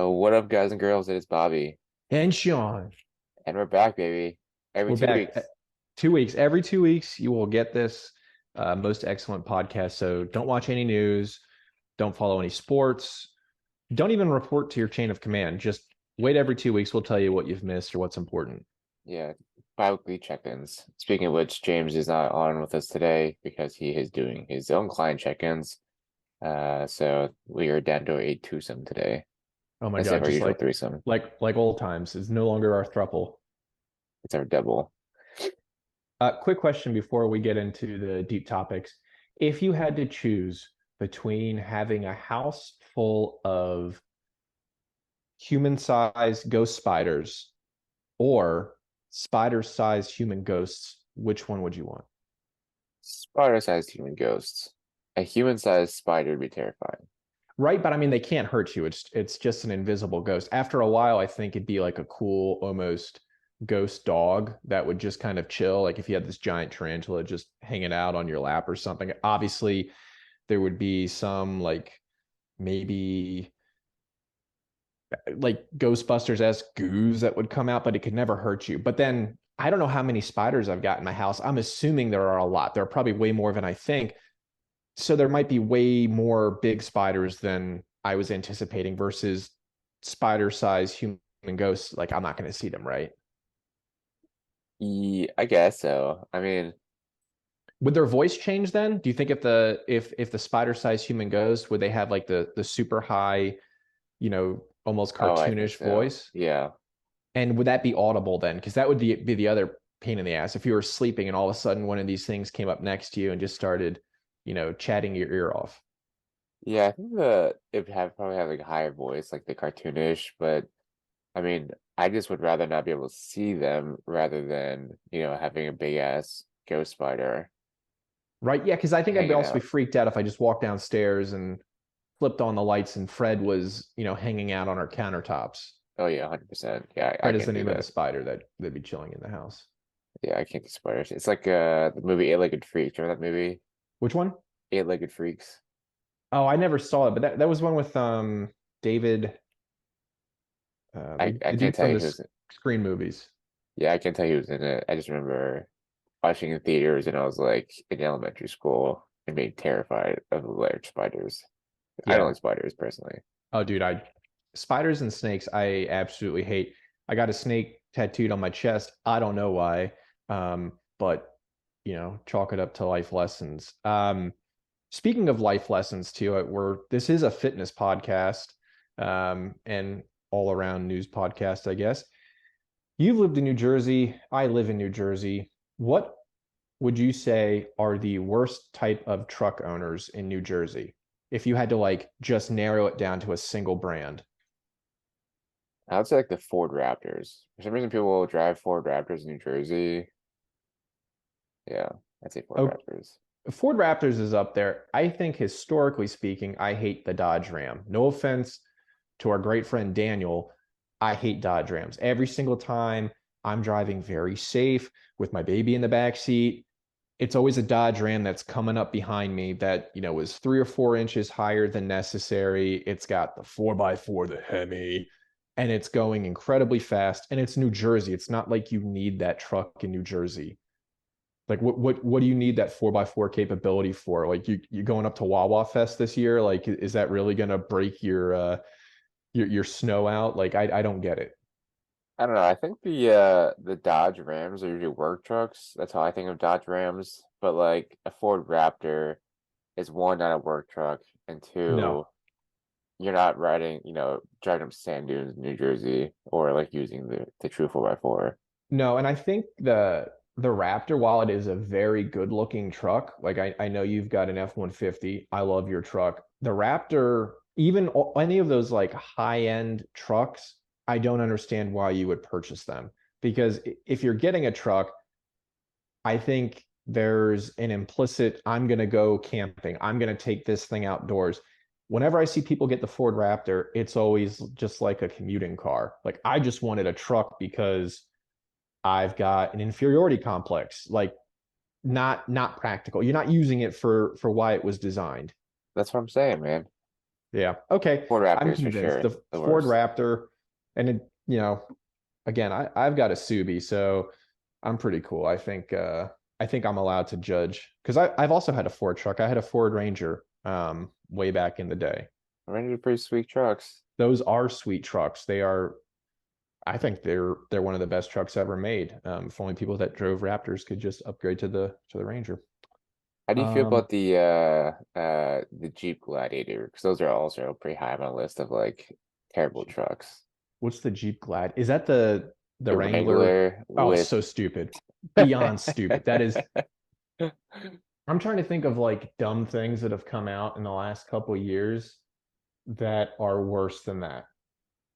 Oh, what up, guys and girls? It is Bobby, And Sean, and we're back, baby. Every we're two back. weeks. 2 weeks. Every 2 weeks, you will get this most excellent podcast. So don't watch any news. Don't follow any sports. Don't even report to your chain of command. Just wait every 2 weeks. We'll tell you what you've missed or what's important. Yeah, bi-weekly check-ins. Speaking of which, James is not on with us today because he is doing his own client check-ins. So we are down to a twosome today Oh my instead God, of our just usual like threesome. like old times. It's no longer our throuple. It's our double. Quick question before we get into the deep topics. If you had to choose between having a house full of human-sized ghost spiders or spider-sized human ghosts, which one would you want? Spider-sized human ghosts. A human-sized spider would be terrifying. Right, but I mean they can't hurt you. It's just an invisible ghost. After a while, I think it'd be like a cool almost ghost dog that would just kind of chill. Like if you had this giant tarantula just hanging out on your lap or something. Obviously, there would be some like maybe like Ghostbusters-esque goos that would come out, but it could never hurt you. But then I don't know how many spiders I've got in my house. I'm assuming there are a lot. There are probably way more than I think. So there might be way more big spiders than I was anticipating versus spider-sized human ghosts. Like I'm not going to see them, right? Yeah, I guess so. I mean, Would their voice change then? Do you think if the spider-sized human ghost would they have like the super high, almost oh, I think cartoonish so. voice? Yeah. And would that be audible then? Because that would be the other pain in the ass. If you were sleeping and all of a sudden one of these things came up next to you and just started, chatting your ear off. Yeah, I think the it have probably have like a higher voice, like the cartoonish, but I mean, I just would rather not be able to see them rather than, having a big ass ghost spider Right? Yeah, because I think I'd hanging also be out. freaked out if I just walked downstairs and flipped on the lights and Fred was, hanging out on our countertops. Oh yeah, 100%. Yeah, I Fred is can't the do name of the that. spider that'd be chilling in the house. Yeah, I can't do spiders. It's like the movie Eight-Legged Freaks. Remember that movie? Which one? Eight-Legged Freaks. Oh, I never saw it, but that was one with David, I, the I the can't dude tell from you the who's Screen movies. yeah, I can't tell you who's in it. I just remember watching in theaters and I was like in elementary school and being terrified of large spiders. I don't Yeah. like spiders personally. Oh, dude, I spiders and snakes I absolutely hate. I got a snake tattooed on my chest. I don't know why. But chalk it up to life lessons. Speaking of life lessons too, this is a fitness podcast, and all around news podcast, I guess. You've lived in New Jersey. I live in New Jersey. What would you say are the worst type of truck owners in New Jersey? If you had to like just narrow it down to a single brand. I would say like the Ford Raptors. For some reason, people will drive Ford Raptors in New Jersey. Yeah, I'd say Ford Okay, Raptors. Ford Raptors is up there. I think historically speaking, I hate the Dodge Ram. No offense to our great friend Daniel, I hate Dodge Rams. Every single time I'm driving very safe with my baby in the back seat, it's always a Dodge Ram that's coming up behind me that, is 3 or 4 inches higher than necessary. It's got the 4x4, the Hemi, and it's going incredibly fast. And it's New Jersey. It's not like you need that truck in New Jersey. Like what do you need that 4x4 capability for? Like you going up to Wawa Fest this year? Like is that really gonna break your snow out? Like I don't get it. I don't know. I think the Dodge Rams are usually work trucks. That's how I think of Dodge Rams. But like a Ford Raptor is one, not a work truck, and No. two, you're not riding, driving up sand dunes in New Jersey or like using the true 4x4. No, and I think the Raptor, while it is a very good looking truck, like I know you've got an F-150. I love your truck. The Raptor, even any of those like high-end trucks, I don't understand why you would purchase them. Because if you're getting a truck, I think there's an implicit, I'm going to go camping. I'm going to take this thing outdoors. Whenever I see people get the Ford Raptor, it's always just like a commuting car. Like I just wanted a truck because I've got an inferiority complex, like not practical. You're not using it for why it was designed. That's what I'm saying, man. Yeah. Okay. Ford I'm Raptors for convinced. sure, The the Ford worst. Raptor, and it, again, I've got a Subi, so I'm pretty cool. I think I'm allowed to judge because I've also had a Ford truck. I had a Ford Ranger way back in the day. Rented pretty sweet trucks. Those are sweet trucks. I think they're one of the best trucks ever made. If only people that drove Raptors could just upgrade to the Ranger. How do you feel Um, about the Jeep Gladiator? Because those are also pretty high on my list of like terrible trucks. what's the Jeep Glad? Is that the The Wrangler? Wrangler Oh, with so stupid. Beyond stupid. That is I'm trying to think of like dumb things that have come out in the last couple of years that are worse than that.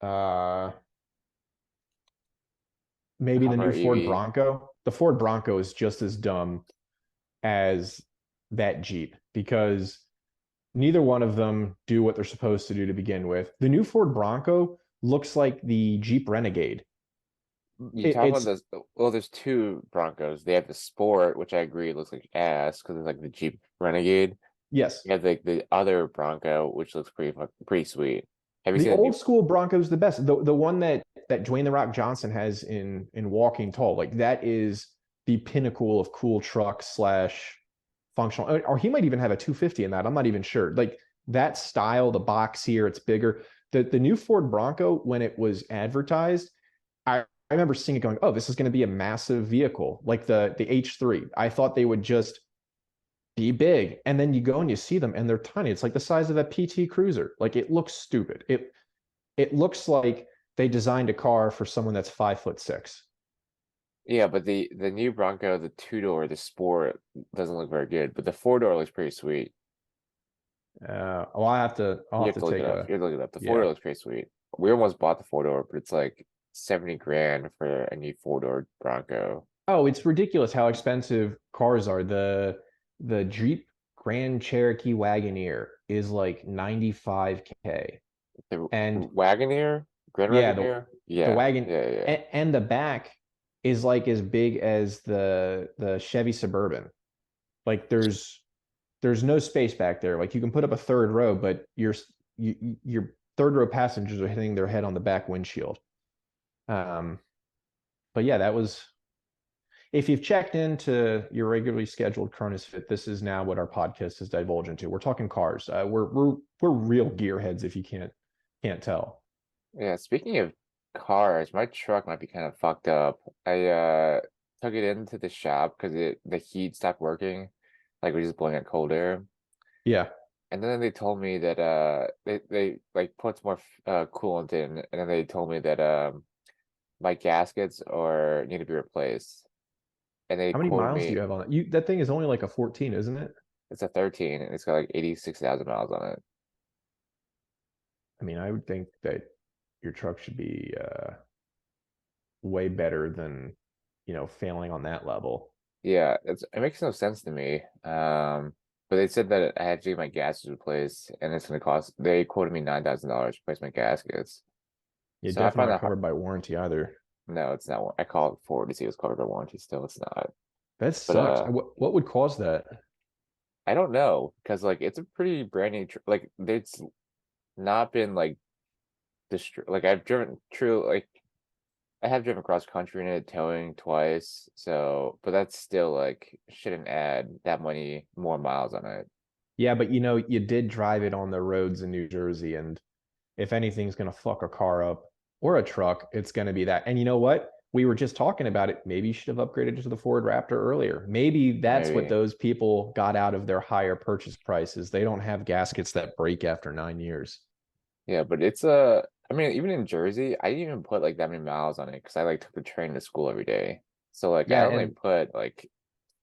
Uh Maybe the Hummer new Ford EV. Bronco. The Ford Bronco is just as dumb as that Jeep because neither one of them do what they're supposed to do to begin with. The new Ford Bronco looks like the Jeep Renegade. You It, talk about it's this. Well, there's two Broncos. They have the Sport, which I agree looks like ass because it's like the Jeep Renegade. yes, You have like the other Bronco, which looks pretty sweet. Have you the seen the old new? school Bronco is the best. The one that Dwayne the Rock Johnson has in Walking Tall, like that is the pinnacle of cool truck slash functional. Or he might even have a 250 in that. I'm not even sure. Like that style, the box here, it's bigger. The new Ford Bronco, when it was advertised, I remember seeing it going, oh, this is going to be a massive vehicle, like the H3. I thought they would just be big. And then you go and you see them and they're tiny. It's like the size of a PT Cruiser. Like it looks stupid. It looks like they designed a car for someone that's 5'6". Yeah, but the new Bronco, the two door, the Sport doesn't look very good, but the four door looks pretty sweet. Well, I'll You have have to to look it take up. a You have to look it up. The four yeah. door looks pretty sweet. We almost bought the four door, but it's like 70 grand for a new four door Bronco. Oh, it's ridiculous how expensive cars are. The Jeep Grand Cherokee Wagoneer is like 95K. The And Wagoneer, Grand yeah, Wagoneer, the yeah, wagon yeah, yeah. and the back is like as big as the Chevy Suburban. Like there's no space back there. Like you can put up a third row, but your third row passengers are hitting their head on the back windshield. Um, but yeah, that was if you've checked into your regularly scheduled Cronus Fit, this is now what our podcast has divulged into. We're talking cars. We're real gearheads if you can't tell. Yeah, speaking of cars, my truck might be kind of fucked up. I took it into the shop because the heat stopped working. Like we're just blowing out cold air. Yeah. And then they told me that they like put some more coolant in, and then they told me that my gaskets are need to be replaced. And they How many quoted miles do me, you have on it? That thing is only like a 14, isn't it? it's a 13 and it's got like 86,000 miles on it. I mean, I would think that your truck should be way better than, failing on that level. Yeah, it makes no sense to me. But they said that I had to get my gaskets replaced, and it's gonna cost. They quoted me $9,000 to replace my gaskets. You're So I definitely find not that hard. covered by warranty either. No, it's not. I called Ford to see if it's covered by warranty. Still, it's not. That But sucks. What would cause that? I don't know because like it's a pretty brand new. Like it's not been like like I've driven true like I have driven cross country in it towing twice. So, but that's still like shouldn't add that many more miles on it. Yeah, but you did drive it on the roads in New Jersey, and if anything's gonna fuck a car up or a truck, it's gonna be that. And you know what? We were just talking about it. Maybe you should have upgraded to the Ford Raptor earlier. Maybe that's what Maybe. those people got out of their higher purchase prices. They don't have gaskets that break after 9 years. Yeah, but it's a. I mean, even in Jersey, I didn't even put like that many miles on it because I like took the train to school every day. So like I Yeah, only put like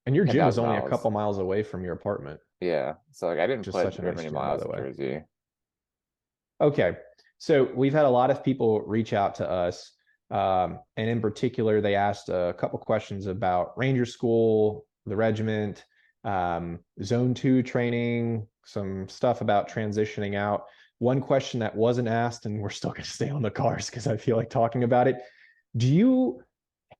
and your gym is 10,000 only a miles. couple miles away from your apartment, Yeah. So like I didn't which is put such a very nice many gym, by miles the in way. Jersey. Okay. So we've had a lot of people reach out to us. And in particular, they asked a couple questions about Ranger School, the regiment, Zone 2 training, some stuff about transitioning out. One question that wasn't asked, and we're still going to stay on the cars because I feel like talking about it. Do you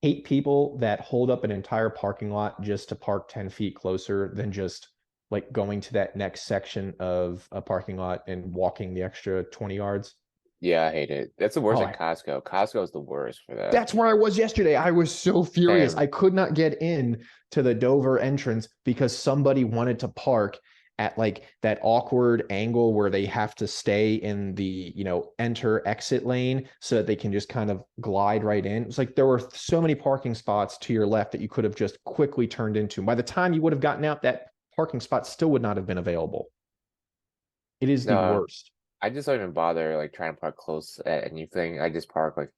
hate people that hold up an entire parking lot just to park 10 feet closer than just like going to that next section of a parking lot and walking the extra 20 yards. Yeah, I hate it. That's the worst Oh, at Costco. Costco is the worst for that. that's where I was yesterday. I was so furious. Same. I could not get in to the Dover entrance because somebody wanted to park at like that awkward angle where they have to stay in the, enter exit lane so that they can just kind of glide right in. It's like there were so many parking spots to your left that you could have just quickly turned into. By the time you would have gotten out, that parking spot still would not have been available. It is the No, worst. I just don't even bother like trying to park close at anything. I just park like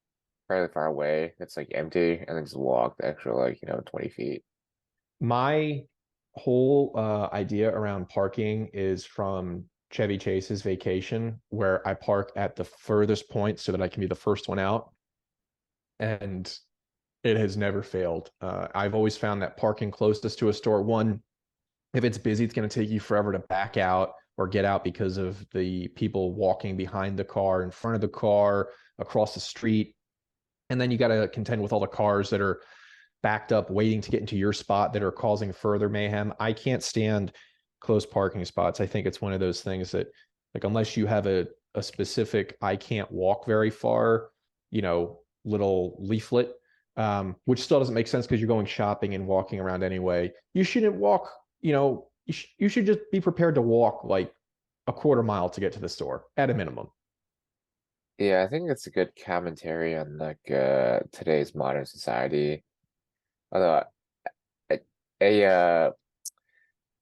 fairly far away. It's like empty, and then just walk the extra like 20 feet. My whole idea around parking is from Chevy Chase's Vacation, where I park at the furthest point so that I can be the first one out. And it has never failed. I've always found that parking closest to a store, one, if it's busy, it's going to take you forever to back out or get out because of the people walking behind the car, in front of the car, across the street. And then you got to contend with all the cars that are backed up waiting to get into your spot that are causing further mayhem. I can't stand close parking spots. I think it's one of those things that, like, unless you have a specific I can't walk very far, little leaflet, which still doesn't make sense because you're going shopping and walking around anyway. You shouldn't walk, you should just be prepared to walk like a quarter mile to get to the store at a minimum. Yeah, I think it's a good commentary on like today's modern society. Although I,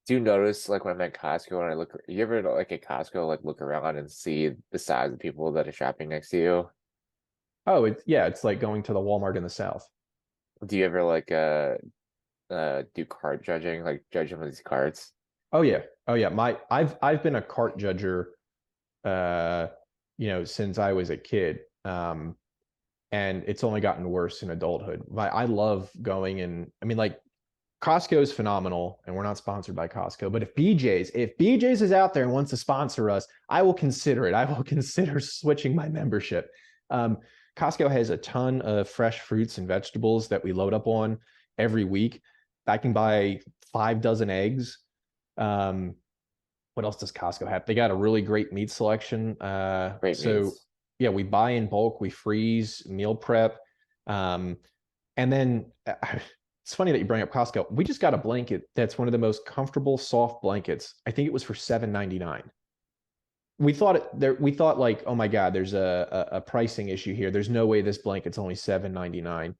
do notice like when I'm at Costco and I look, you ever like at Costco like look around and see the size of people that are shopping next to you? Oh, it's like going to the Walmart in the South. Do you ever like do cart judging, like judge them with these carts? Oh yeah. Oh yeah. I've been a cart judger uh since I was a kid. And it's only gotten worse in adulthood. I love going, and I mean, like, Costco is phenomenal, and we're not sponsored by Costco, but if BJ's is out there and wants to sponsor us, I will consider it. I will consider switching my membership. Um, Costco has a ton of fresh fruits and vegetables that we load up on every week. I can buy 5 dozen eggs. Um, what else does Costco have? They got a really great meat selection. Great So meats. yeah, we buy in bulk, we freeze, meal prep. Um, and then it's funny that you bring up Costco. We just got a blanket that's one of the most comfortable, soft blankets. I think it was for $7.99. We thought like, oh my God, there's a pricing issue here. There's no way this blanket's only $7.99.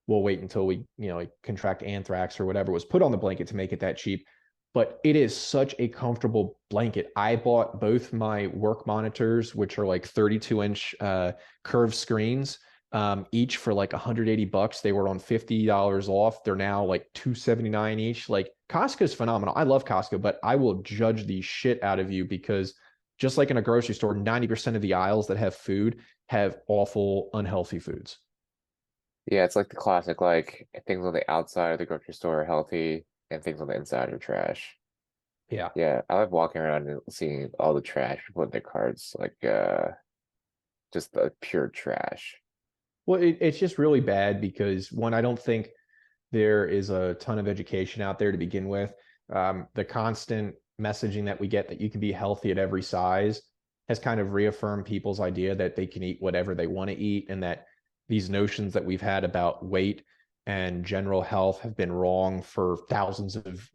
We'll wait until we, like, contract anthrax or whatever was put on the blanket to make it that cheap. But it is such a comfortable blanket. I bought both my work monitors, which are like 32-inch curved screens, each for like $180. They were on $50 off. They're now like $279 each. Like, Costco's phenomenal. I love Costco, but I will judge the shit out of you because just like in a grocery store, 90% of the aisles that have food have awful, unhealthy foods. Yeah, it's like the classic like things on the outside of the grocery store are healthy and things on the inside are trash. Yeah. Yeah, I like walking around and seeing all the trash people in their carts, like just the pure trash. Well, it's just really bad because, one, I don't think there is a ton of education out there to begin with. The constant messaging that we get that you can be healthy at every size has kind of reaffirmed people's idea that they can eat whatever they want to eat, and that these notions that we've had about weight and general health have been wrong for thousands of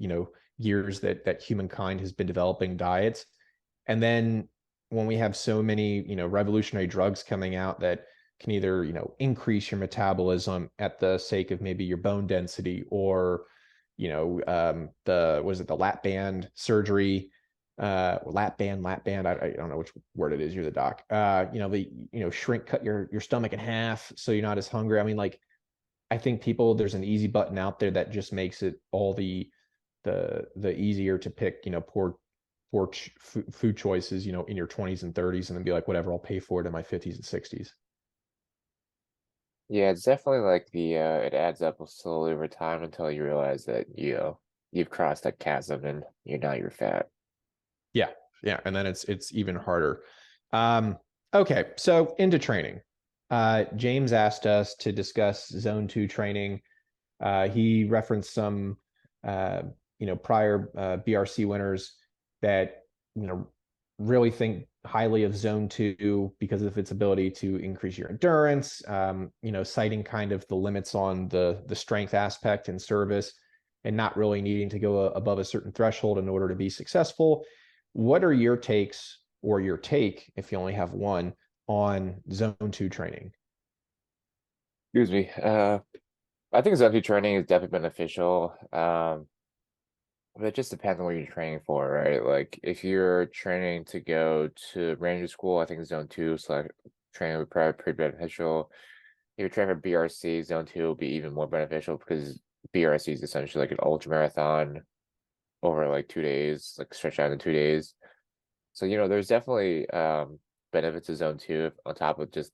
years that humankind has been developing diets. And then when we have so many revolutionary drugs coming out that can either increase your metabolism at the sake of maybe your bone density, or the was it the lap band surgery, lap band, I don't know which word it is, you're the doc, the shrink, cut your stomach in half so you're not as hungry. I mean, like, I think there's an easy button out there that just makes it all the easier to pick poor food choices in your 20s and 30s, and then be like, whatever, I'll pay for it in my 50s and 60s. Yeah, it's definitely like the it adds up slowly over time until you realize that you've crossed that chasm and you're fat. Yeah, yeah, and then it's even harder. Okay, so into training. James asked us to discuss zone 2 training. He referenced some prior BRC winners that, really think highly of zone 2 because of its ability to increase your endurance, citing kind of the limits on the strength aspect and service and not really needing to go above a certain threshold in order to be successful. What are your takes, or your take, if you only have one, on zone 2 training? Excuse me. I think zone two training is definitely beneficial. But it just depends on what you're training for, right? Like if you're training to go to ranger school, I think zone two slash training would probably be pretty beneficial. If you're training for BRC, zone two will be even more beneficial because BRC is essentially like an ultra marathon over like 2 days, like stretched out in 2 days. So, there's definitely benefits to zone two on top of just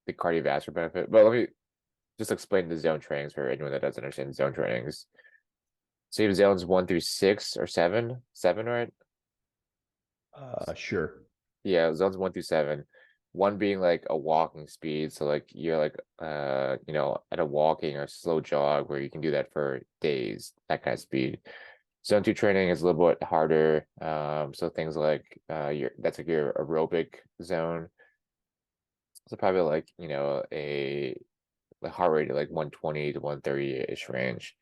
the cardiovascular benefit. But let me just explain the zone trainings for anyone that doesn't understand zone trainings. So you have zones 1 through 6 or seven, right? Sure. Yeah, zones 1 through 7. One being like a walking speed, so like you're like at a walking or slow jog where you can do that for days, that kind of speed. Zone two training is a little bit harder. So things like your that's like your aerobic zone. So probably like, a heart rate of like 120 to 130-ish range.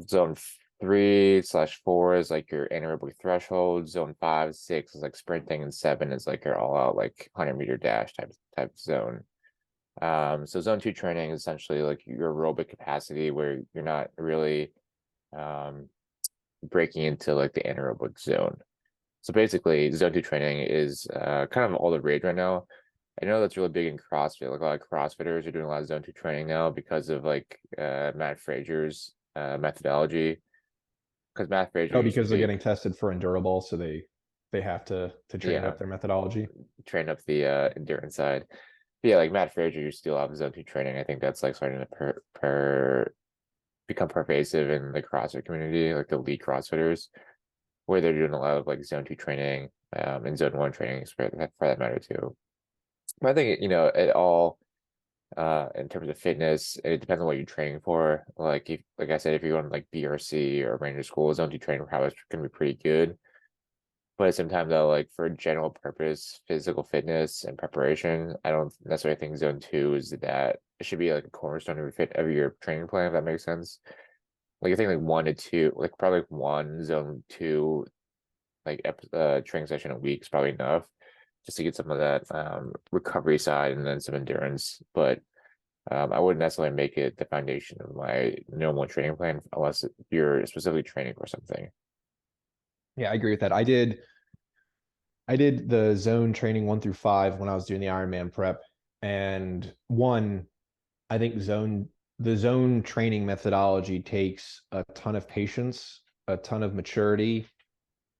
Zone 3/4 is like your anaerobic threshold. Zone 5, 6 is like sprinting, and 7 is like your all-out like 100-meter dash type zone. So zone two training is essentially like your aerobic capacity where you're not really breaking into like the anaerobic zone. So basically, zone two training is kind of all the rage right now. I know that's really big in CrossFit. Like a lot of CrossFitters are doing a lot of zone two training now because of like Matt Fraser's methodology. Because Matt Fraser Oh, used to because they're be, getting tested for endurable, so they have to train yeah, up their methodology. train up the endurance side. But yeah, like Matt Fraser used to do a lot of zone two training. I think that's like starting to become pervasive in the CrossFit community, like the elite CrossFitters, where they're doing a lot of like zone two training, and zone one training for that matter too. But I think it all in terms of fitness, it depends on what you're training for. Like if like I said, if you're going to like BRC or Ranger School, zone two training probably is gonna be pretty good. But at the same time though, like for general purpose physical fitness and preparation, I don't necessarily think zone two is that it should be like a cornerstone of your training plan, if that makes sense. Like I think like 1 to 2, like probably like one zone two like training session a week is probably enough just to get some of that recovery side and then some endurance. But I wouldn't necessarily make it the foundation of my normal training plan unless you're specifically training for something. Yeah, I agree with that. I did the zone training 1 through 5 when I was doing the Ironman prep. And one, I think the zone training methodology takes a ton of patience, a ton of maturity,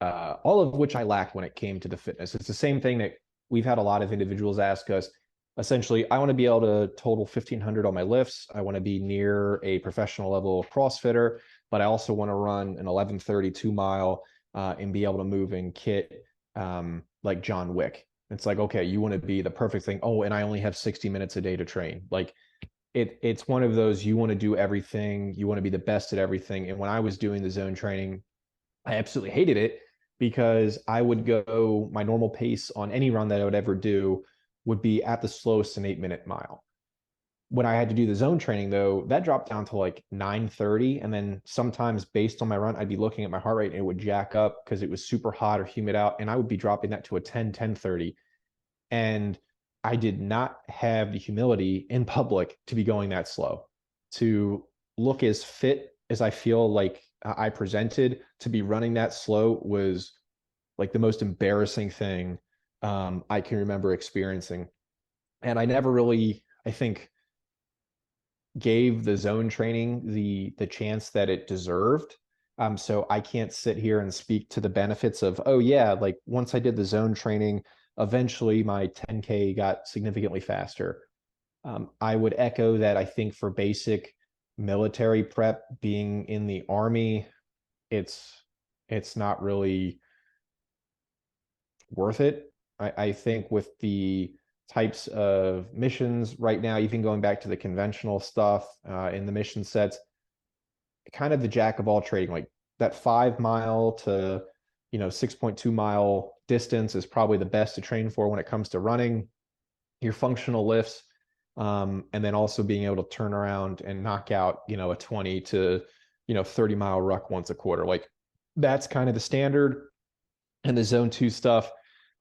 all of which I lacked when it came to the fitness. It's the same thing that we've had a lot of individuals ask us. Essentially, I want to be able to total 1,500 on my lifts. I want to be near a professional level CrossFitter, but I also want to run an 11:32 mile and be able to move in kit like John Wick. It's like, okay, you want to be the perfect thing. Oh, and I only have 60 minutes a day to train. Like it's one of those, you want to do everything, you want to be the best at everything. And when I was doing the zone training, I absolutely hated it because I would go my normal pace on any run that I would ever do would be at the slowest an 8 minute mile. When I had to do the zone training though, that dropped down to like 9:30. And then sometimes based on my run, I'd be looking at my heart rate and it would jack up because it was super hot or humid out. And I would be dropping that to a 10:30. And I did not have the humility in public to be going that slow, to look as fit as I feel like I presented. To be running that slow was like the most embarrassing thing I can remember experiencing. And I never really, I think, gave the zone training the chance that it deserved. So I can't sit here and speak to the benefits of, oh yeah, like once I did the zone training, eventually my 10K got significantly faster. I would echo that. I think for basic military prep, being in the Army, it's it's not really worth it. I think with the types of missions right now, even going back to the conventional stuff in the mission sets, kind of the jack of all trading. Like that 5 mile to 6.2 mile distance is probably the best to train for when it comes to running your functional lifts, and then also being able to turn around and knock out a 20 to 30 mile ruck once a quarter. Like that's kind of the standard. And the zone 2 stuff,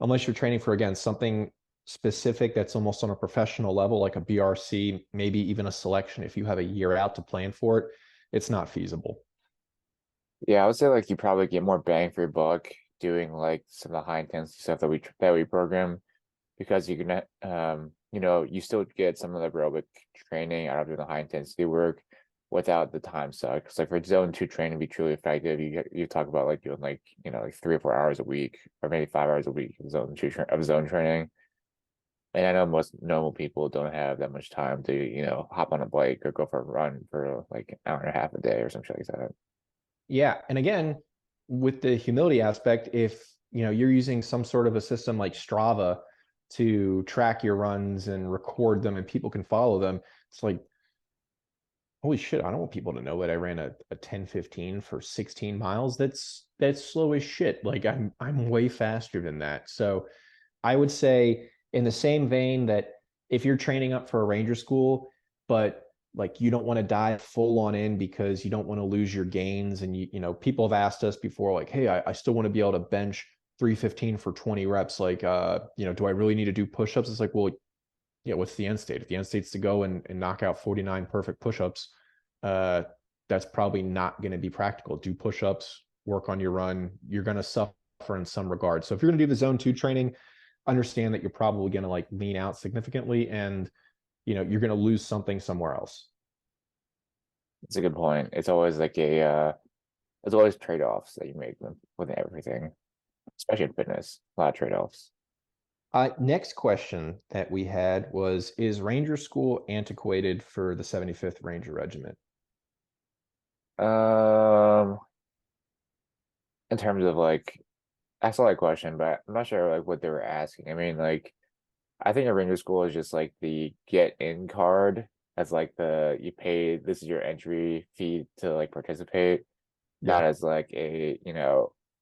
unless you're training for, again, something specific that's almost on a professional level, like a BRC, maybe even a selection, if you have a year out to plan for it, it's not feasible. Yeah, I would say like you probably get more bang for your buck doing like some of the high intensity stuff that we program, because you can you still get some of the aerobic training out of doing the high intensity work without the time suck. Because like for zone 2 training to be truly effective, you talk about like doing like like 3 or 4 hours a week, or maybe 5 hours a week of zone training. And I know most normal people don't have that much time to hop on a bike or go for a run for like an hour and a half a day or something like that. Yeah. And again, with the humility aspect, if you're using some sort of a system like Strava to track your runs and record them and people can follow them, it's like, holy shit, I don't want people to know that I ran a 10:15 for 16 miles. That's slow as shit. Like I'm way faster than that. So I would say, in the same vein, that if you're training up for a ranger school, but like you don't want to dive full on in because you don't want to lose your gains, and people have asked us before, like, hey, I still want to be able to bench 315 for 20 reps. Like, do I really need to do push-ups? It's like, well, yeah, what's the end state? If the end state's to go and knock out 49 perfect push-ups, uh, that's probably not going to be practical. Do push-ups, work on your run. You're going to suffer in some regard. So if you're going to do the zone 2 training, understand that you're probably going to like lean out significantly, and you're going to lose something somewhere else. It's a good point. It's always like there's always trade-offs that you make with everything, especially in fitness. A lot of trade-offs. Next question that we had was, is Ranger School antiquated for the 75th Ranger Regiment? Um, in terms of like, I saw that question, but I'm not sure like what they were asking. I mean, like, I think a ranger school is just like the get in card, as like the you pay, this is your entry fee to like participate, not Yeah. as like a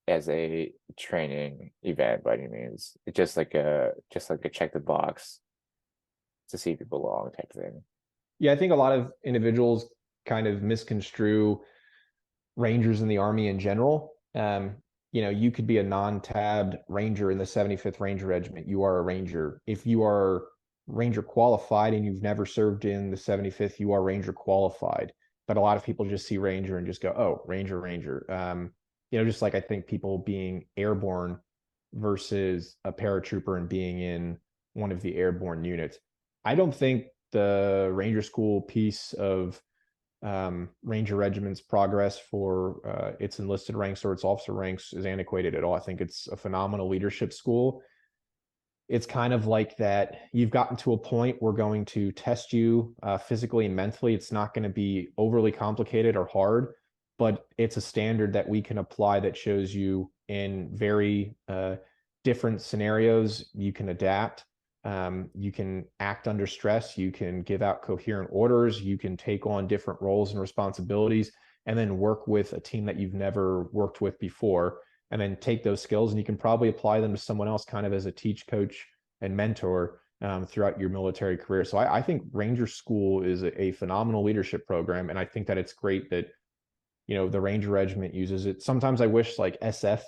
as a training event by any means. It's just like a check the box to see if you belong type thing. Yeah, I think a lot of individuals kind of misconstrue Rangers in the Army in general. You could be a non-tabbed Ranger in the 75th Ranger Regiment. You are a Ranger. If you are Ranger qualified and you've never served in the 75th, you are Ranger qualified. But a lot of people just see Ranger and just go, oh, Ranger, Ranger. Just like I think people being airborne versus a paratrooper and being in one of the airborne units. I don't think the Ranger School piece of Ranger Regiment's progress for its enlisted ranks or its officer ranks is antiquated at all. I think it's a phenomenal leadership school. It's kind of like that you've gotten to a point we're going to test you physically and mentally. It's not going to be overly complicated or hard, but it's a standard that we can apply that shows you in very different scenarios you can adapt. You can act under stress. You can give out coherent orders. You can take on different roles and responsibilities, and then work with a team that you've never worked with before, and then take those skills and you can probably apply them to someone else kind of as a teach, coach, and mentor throughout your military career. So I think Ranger School is a phenomenal leadership program. And I think that it's great that, the Ranger Regiment uses it. Sometimes I wish like SF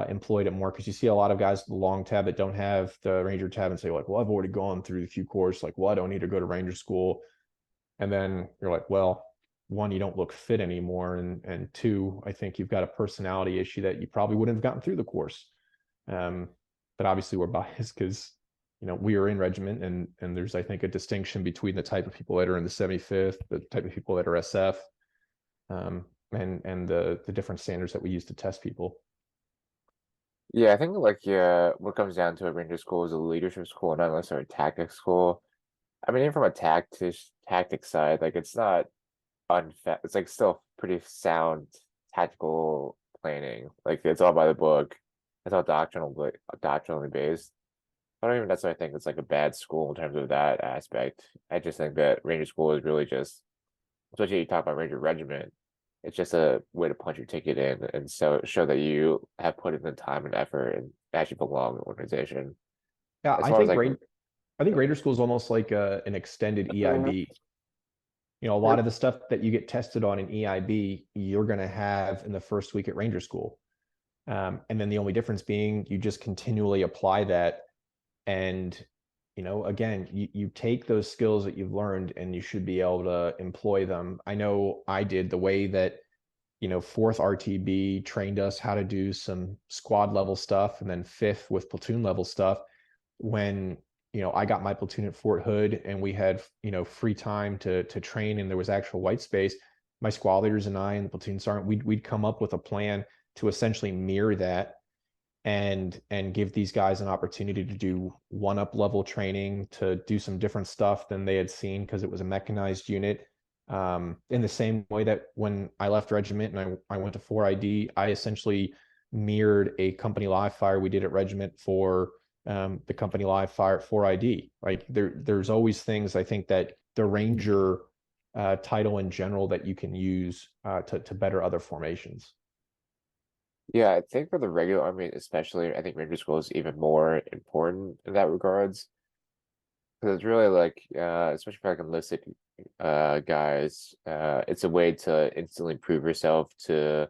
employed it more, because you see a lot of guys with the long tab that don't have the Ranger tab and say like, well, I've already gone through the Q course. Like, well, I don't need to go to Ranger School. And then you're like, well, one, you don't look fit anymore, and two, I think you've got a personality issue that you probably wouldn't have gotten through the course. But obviously we're biased because we are in regiment, and there's, I think, a distinction between the type of people that are in the 75th, the type of people that are SF, and the different standards that we use to test people. Yeah, I think like what comes down to a ranger school is a leadership school, not necessarily a tactics school. I mean, even from a tactic side, like it's not unfa it's like still pretty sound tactical planning. Like it's all by the book. It's all doctrinally based. I don't even necessarily think it's like a bad school in terms of that aspect. I just think that Ranger School is really just, especially you talk about Ranger Regiment, It's just a way to punch your ticket in and so show that you have put in the time and effort and actually belong in the organization. Yeah, As far as like, I think Ranger School is almost like an extended EIB. You know, a lot yep. of the stuff that you get tested on in EIB, you're going to have in the first week at Ranger School. And then the only difference being you just continually apply that. And, you know, again, you take those skills that you've learned and you should be able to employ them. I know I did the way that, you know, fourth RTB trained us how to do some squad level stuff, and then fifth with platoon level stuff. When, you know, I got my platoon at Fort Hood and we had, you know, free time to train and there was actual white space, my squad leaders and I and the platoon sergeant, we'd come up with a plan to essentially mirror that and give these guys an opportunity to do one up level training, to do some different stuff than they had seen because it was a mechanized unit. In the same way that when I left regiment and I went to 4ID, I essentially mirrored a company live fire we did at regiment for the company live fire at 4ID. Like there's always things I think that the Ranger title in general that you can use to better other formations. Yeah, I think for the regular army, especially, I think Ranger School is even more important in that regards. Because it's really like, especially for like enlisted guys, it's a way to instantly prove yourself to,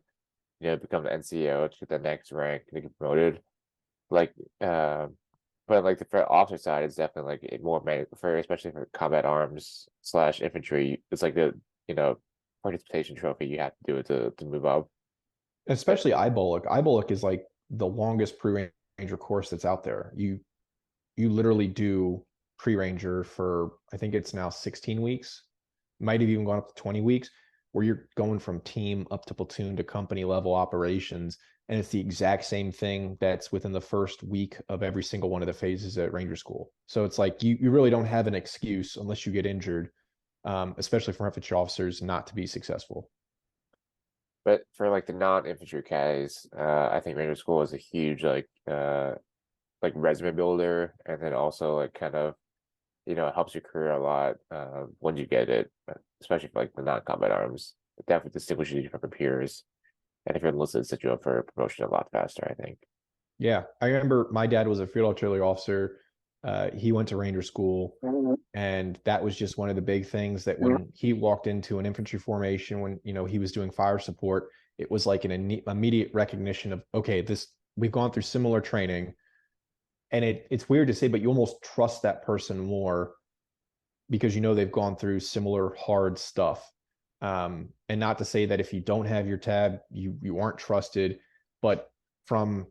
become the NCO to get the next rank to get promoted. Like, but like the for officer side, it's definitely like more for especially for combat arms slash infantry. It's like the you know participation trophy you have to do it to move up. But Especially IBOLC. IBOLC is like the longest pre-ranger course that's out there. You literally do pre-ranger for, I think it's now 16 weeks, might have even gone up to 20 weeks, where you're going from team up to platoon to company level operations. And it's the exact same thing that's within the first week of every single one of the phases at Ranger School. So it's like you really don't have an excuse unless you get injured, especially for infantry officers, not to be successful. but for like the non-infantry guys, I think Ranger School is a huge like resume builder, and then also like kind of it helps your career a lot when you get it, especially for like the non-combat arms. It definitely distinguishes you from your peers, and if you're enlisted, it sets you up for promotion a lot faster, I think. Yeah, I remember my dad was a field artillery officer. He went to Ranger School, and that was just one of the big things that when he walked into an infantry formation, when he was doing fire support, it was like an immediate recognition of, okay, this we've gone through similar training, and it's weird to say, but you almost trust that person more because they've gone through similar hard stuff. And not to say that if you don't have your tab, you aren't trusted, but from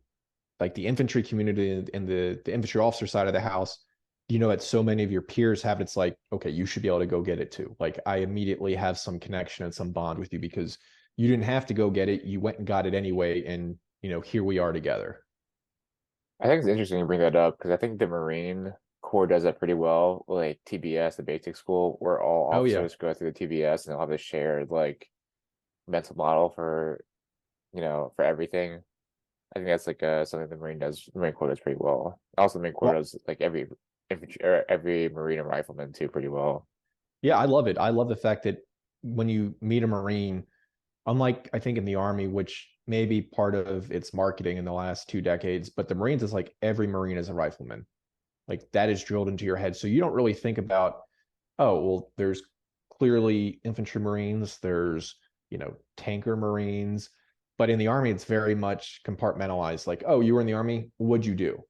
like the infantry community and the infantry officer side of the house, that so many of your peers have it. It's like, okay, you should be able to go get it too. Like I immediately have some connection and some bond with you because you didn't have to go get it. You went and got it anyway. And, here we are together. I think it's interesting you bring that up because I think the Marine Corps does that pretty well. Like TBS, the basic school, where all Oh yeah. officers go through the TBS and they'll have a shared like mental model for for everything. I think that's like something the Marine Corps does pretty well. Also, the Marine Corps Well, does like every infantry or every Marine and rifleman too pretty well. yeah, I love it. I love the fact that when you meet a Marine, unlike I think in the Army, which may be part of its marketing in the last 2 decades, but the Marines is like every Marine is a rifleman. Like that is drilled into your head. So you don't really think about, oh, well, there's clearly infantry Marines, there's, tanker Marines. But in the Army, it's very much compartmentalized. Like, oh, you were in the Army, what'd you do?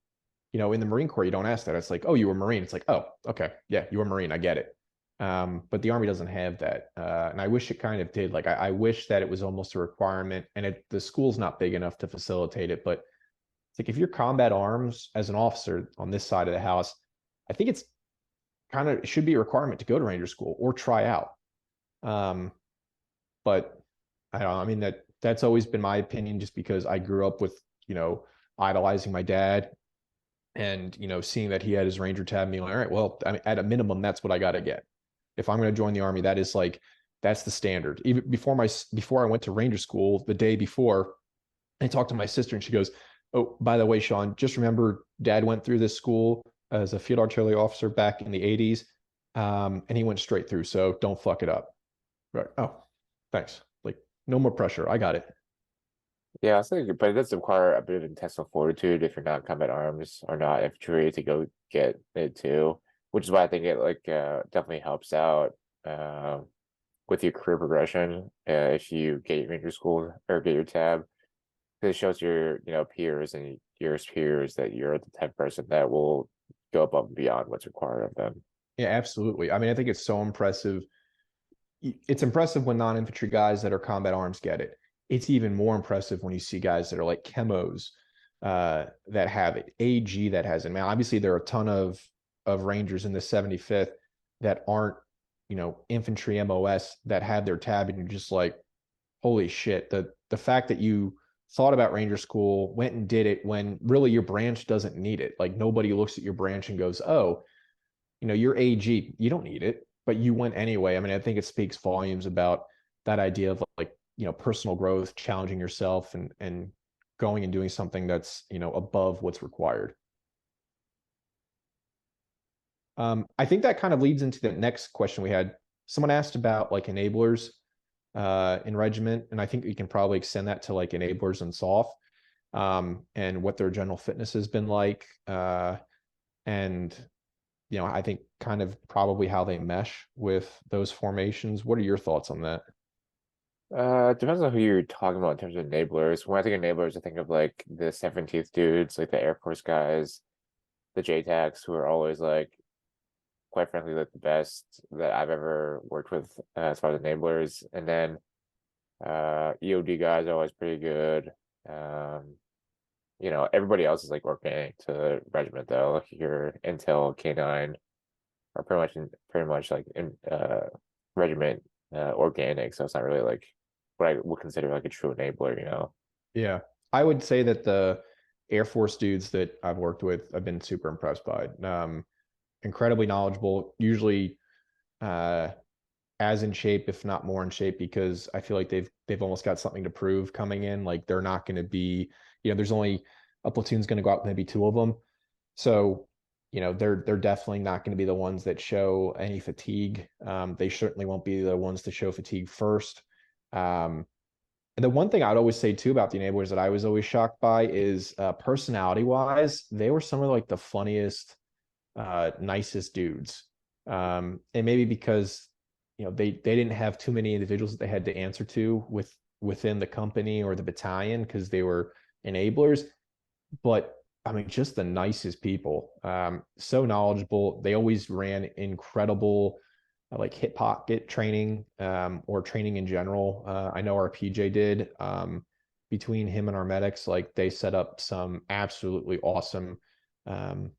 In the Marine Corps, you don't ask that. It's like, oh, you were Marine. It's like, oh, okay, yeah, you were Marine. I get it. But the Army doesn't have that, and I wish it kind of did. Like, I wish that it was almost a requirement, and the school's not big enough to facilitate it. But it's like if you're combat arms as an officer on this side of the house, I think it's kind of it should be a requirement to go to Ranger School or try out. Um, but I don't know. I mean that's always been my opinion, just because I grew up with idolizing my dad and seeing that he had his Ranger tab and being like, all right, well, I mean, at a minimum, that's what I got to get. If I'm going to join the Army, that's the standard. Even before I went to Ranger School, the day before, I talked to my sister and she goes, "Oh, by the way, Sean, just remember, Dad went through this school as a field artillery officer back in the '80s, and he went straight through. So don't fuck it up." Right? Oh, thanks. Like, No more pressure. I got it. Yeah, I think, but it does require a bit of intestinal fortitude if you're not combat arms or not infantry to go get it too, which is why I think it like definitely helps out uh, with your career progression if you get your ranger school or get your tab. It shows your peers and your peers that you're the type of person that will go above and beyond what's required of them. Yeah, absolutely. I mean, I think it's so impressive. It's impressive when non-infantry guys that are combat arms get it. It's even more impressive when you see guys that are like chemos that have it, AG that has it. Man, obviously there are a ton of Rangers in the 75th that aren't, infantry MOS that have their tab, and you're just like, holy shit. The fact that you thought about Ranger School, went and did it when really your branch doesn't need it. Like nobody looks at your branch and goes, oh, you're AG, you don't need it, but you went anyway. I mean, I think it speaks volumes about that idea of like, personal growth, challenging yourself and going and doing something that's, above what's required. I think that kind of leads into the next question we had. Someone asked about like enablers in regiment, and I think we can probably extend that to like enablers and SOF, and what their general fitness has been like. And I think kind of probably how they mesh with those formations. What are your thoughts on that? It depends on who you're talking about in terms of enablers. When I think enablers, I think of like the 17th dudes, like the Air Force guys, the JTACs, who are always like, quite frankly, like the best that I've ever worked with as far as enablers. And then EOD guys are always pretty good. Um, everybody else is like organic to the regiment though. Like your Intel K9 are pretty much like in regiment organic, so it's not really like what I would consider like a true enabler. Yeah, I would say that the Air Force dudes that I've worked with, I've been super impressed by. Incredibly knowledgeable, usually uh, as in shape, if not more in shape, because I feel like they've almost got something to prove coming in. Like they're not going to be, there's only a platoon's going to go out with maybe two of them, so they're definitely not going to be the ones that show any fatigue. They certainly won't be the ones to show fatigue first. Um, and the one thing I'd always say too about the enablers that I was always shocked by is personality wise, they were some of like the funniest, nicest dudes. And maybe because they didn't have too many individuals that they had to answer to within the company or the battalion because they were enablers. But I mean, just the nicest people. So knowledgeable. They always ran incredible like hip pocket training, or training in general. I know our PJ did. Between him and our medics, like they set up some absolutely awesome, um,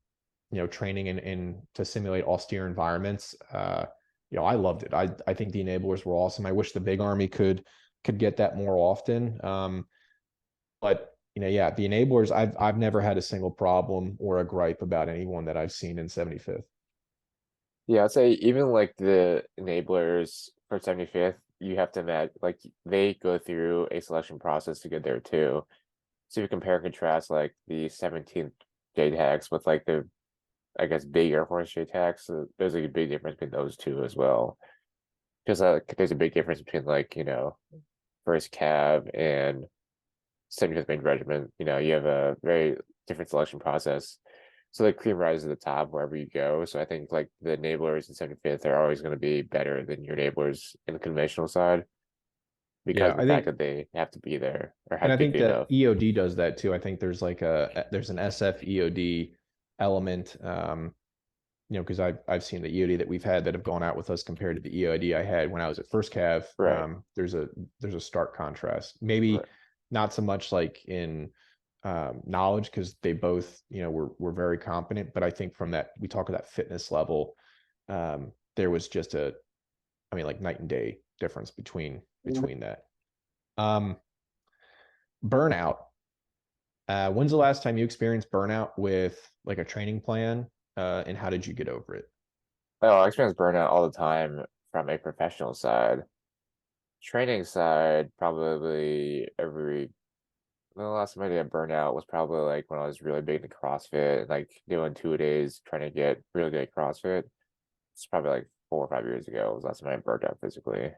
training in to simulate austere environments. I loved it. I think the enablers were awesome. I wish the big army could get that more often. But yeah, the enablers, I've never had a single problem or a gripe about anyone that I've seen in 75th. Yeah, I'd say even like the enablers for 75th, you have to match like they go through a selection process to get there too. So if you compare and contrast like the 17th JTACs with like the I guess big Air Force JTACs, there's like a big difference between those two as well. Because there's a big difference between like, first cab and 75th Main Regiment. You have a very different selection process. So the cream rises to the top wherever you go. So I think like the enablers in 75th are always going to be better than your enablers in the conventional side because Yeah, of the I fact think, that they have to be there or and have I to be think good that enough. EOD does that too. I think there's like there's an SF EOD element. Because I've seen the EOD that we've had that have gone out with us compared to the EOD I had when I was at first cav. Right. There's a stark contrast. Maybe Right. not so much like in knowledge because they both were very competent, but I think from that we talk about fitness level, there was just I mean like night and day difference between that. Um, Burnout. When's the last time you experienced burnout with like a training plan? And how did you get over it? Oh, I experience burnout all the time from a professional side. Training side, probably the last time I did a burnout was probably like when I was really big into CrossFit, like doing 2 days trying to get really good at CrossFit. It's probably like 4 or 5 years ago was the last time I burned out physically.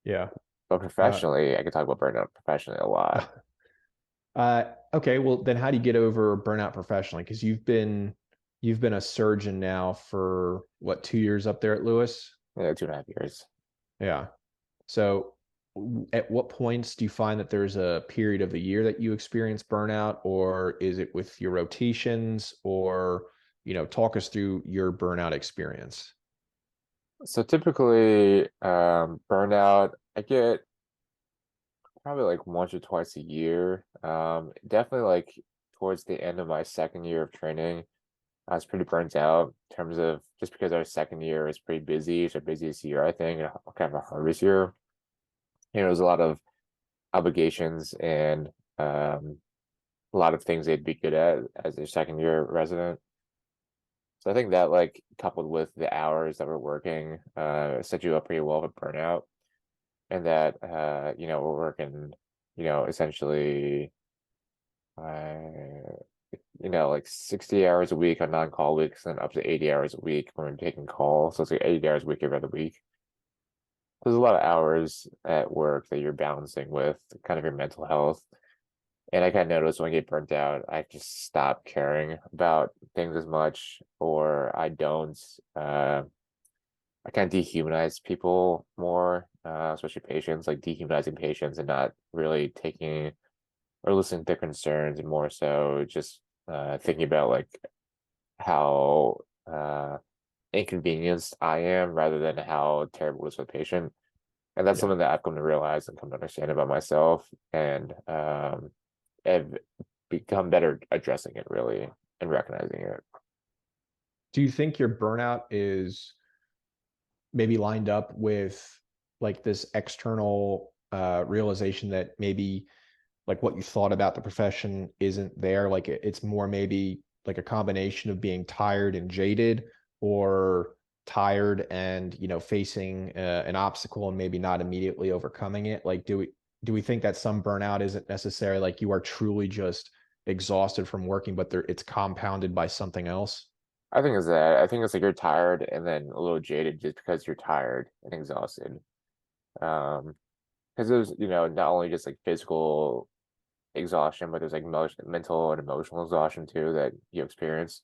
Yeah. But Uh, professionally, I can talk about burnout professionally a lot. okay, well then how do you get over burnout professionally? Because you've been a surgeon now for what, 2 years up there at Lewis? 2.5 years. Yeah. So at what points do you find that there's a period of the year that you experience burnout, or is it with your rotations, or talk us through your burnout experience? So typically, burnout, I get probably like once or twice a year. Definitely like towards the end of my second year of training, I was pretty burnt out in terms of just because our second year is pretty busy. It's our busiest year, I think, and kind of our hardest year. There's a lot of obligations and a lot of things they'd be good at as their second year resident. So I think that like coupled with the hours that we're working, set you up pretty well for burnout. And that we're working, essentially like 60 hours a week on non-call weeks and up to 80 hours a week when we're taking call. So it's like 80 hours a week every other week. There's a lot of hours at work that you're balancing with kind of your mental health. And I kind of noticed when I get burnt out, I just stop caring about things as much, or I don't. I kind of dehumanize people more, especially patients, like dehumanizing patients and not really taking or listening to their concerns, and more so just thinking about like how inconvenienced I am rather than how terrible it is for the patient. And that's Yeah. something that I've come to realize and come to understand about myself, and have become better addressing it really and recognizing it. Do you think your burnout is maybe lined up with like this external realization that maybe like what you thought about the profession isn't there? Like it's more maybe like a combination of being tired and jaded, or tired and facing an obstacle and maybe not immediately overcoming it. Like do we think that some burnout isn't necessarily like you are truly just exhausted from working, but it's compounded by something else? I think it's that. I think it's like you're tired and then a little jaded just because you're tired and exhausted. Um, because there's, not only just like physical exhaustion, but there's like mental and emotional exhaustion too that you experience.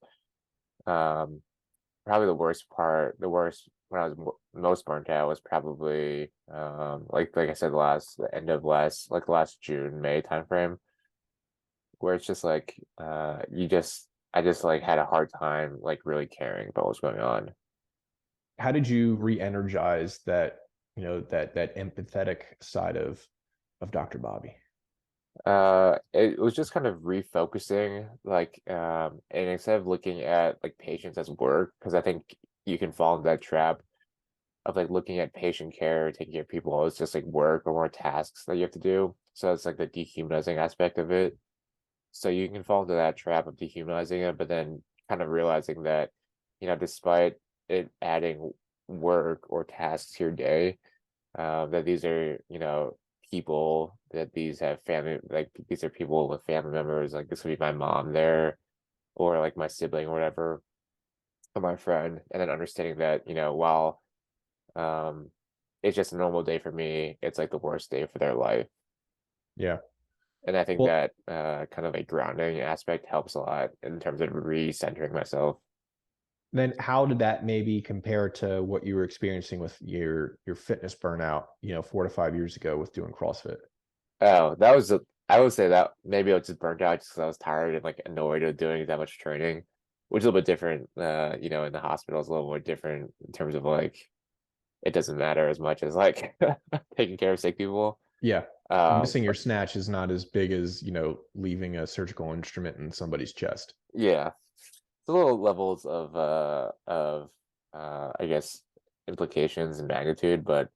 Um, Probably the worst when I was most burnt out was probably like I said, the end of last June, May timeframe, where it's just like I just like had a hard time like really caring about what's going on. How did you re-energize that empathetic side of Dr. Bobby? It was just kind of refocusing, like, and instead of looking at like patients as work, because I think you can fall into that trap of like looking at patient care, taking care of people as just like work or more tasks that you have to do. So it's like the dehumanizing aspect of it. So you can fall into that trap of dehumanizing it, but then kind of realizing that, despite it adding work or tasks to your day, that these are, people, that these have family, like these are people with family members, like this would be my mom there, or like my sibling or whatever, or my friend, and then understanding that, while um it's just a normal day for me, it's like the worst day for their life. Yeah. And I think Well, that kind of like grounding aspect helps a lot in terms of recentering myself. then how did that maybe compare to what you were experiencing with your fitness burnout, 4 to 5 years ago with doing CrossFit? Oh, I would say that maybe I was just burnt out just because I was tired and like annoyed with doing that much training, which is a little bit different. In the hospital is a little more different in terms of like it doesn't matter as much as like taking care of sick people. Yeah. Missing your But snatch is not as big as, leaving a surgical instrument in somebody's chest. yeah, it's a little levels of I guess implications and magnitude, but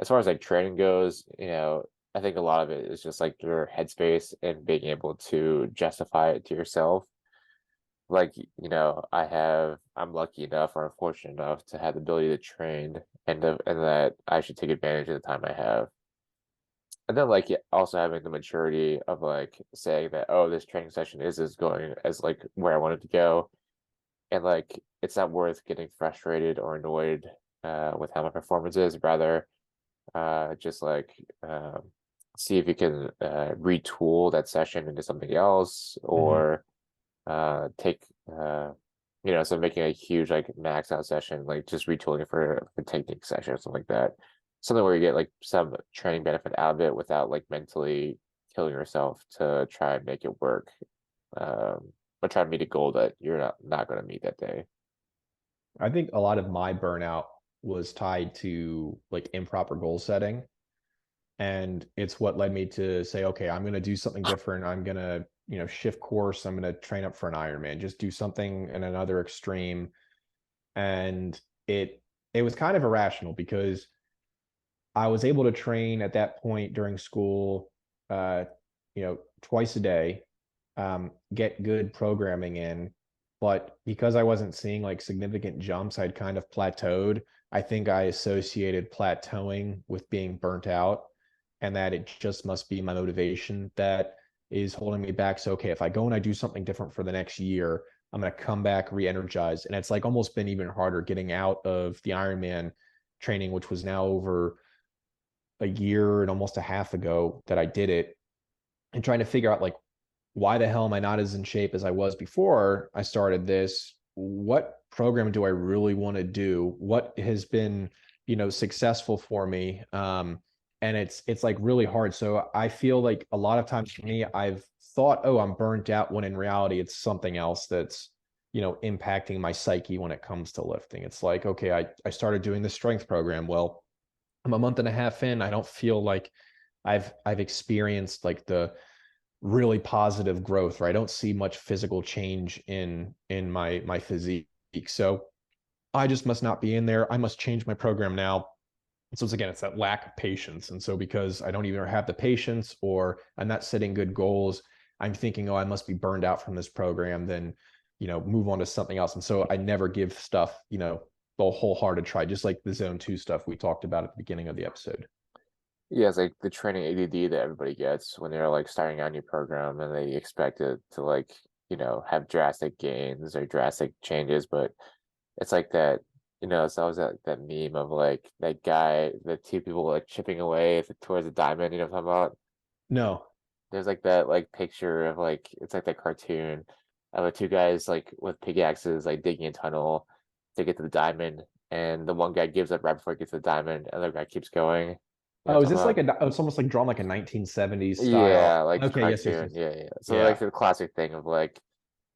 as far as like training goes, I think a lot of it is just like your headspace and being able to justify it to yourself. Like, I'm lucky enough or I'm fortunate enough to have the ability to train, and that I should take advantage of the time I have. And then like also having the maturity of like saying that, oh, this training session is going as like where I want it to go. And like it's not worth getting frustrated or annoyed with how my performance is. Rather, just like see if you can retool that session into something else, Hmm. or take so making a huge like max out session, like just retooling it for a technique session or something like that. Something where you get like some training benefit out of it without like mentally killing yourself to try and make it work. But try to meet a goal that you're not going to meet that day. I think a lot of my burnout was tied to like improper goal setting. And it's what led me to say, okay, I'm going to do something different. I'm going to, shift course. I'm going to train up for an Ironman, just do something in another extreme. And it was kind of irrational because I was able to train at that point during school, twice a day, get good programming in. But because I wasn't seeing like significant jumps, I'd kind of plateaued. I think I associated plateauing with being burnt out, and that it just must be my motivation that is holding me back. So, okay, if I go and I do something different for the next year, I'm going to come back re-energized. And it's like almost been even harder getting out of the Ironman training, which was now over a year and almost a half ago that I did it, and trying to figure out like why the hell am I not as in shape as I was before I started this? What program do I really want to do? What has been, successful for me? And it's like really hard. So I feel like a lot of times for me, I've thought, oh, I'm burnt out, when in reality it's something else that's, impacting my psyche when it comes to lifting. It's like, okay, I started doing the strength program. Well, I'm a month and a half in. I don't feel like I've experienced like the really positive growth, right? I don't see much physical change in my physique. So I just must not be in there. I must change my program now. So it's again, it's that lack of patience. And so because I don't even have the patience, or I'm not setting good goals, I'm thinking, oh, I must be burned out from this program, then move on to something else. And so I never give stuff, the wholehearted try, just like the zone two stuff we talked about at the beginning of the episode. Yeah, it's like the training ADD that everybody gets when they're like starting out a new program and they expect it to like, have drastic gains or drastic changes, but it's like that, it's always that meme of like that guy, the two people like chipping away towards the diamond, you know what I'm talking about? No. There's like that like picture of like it's like that cartoon of the two guys like with pickaxes like digging a tunnel to get to the diamond, and the one guy gives up right before he gets to the diamond, and the other guy keeps going. You know Oh, what is I'm this like talking a, oh, it's almost like drawn like a 1970s about? Yeah, style. like the Okay, yes, yes, cartoon. yes. Yeah. So like Yeah. the classic thing of like,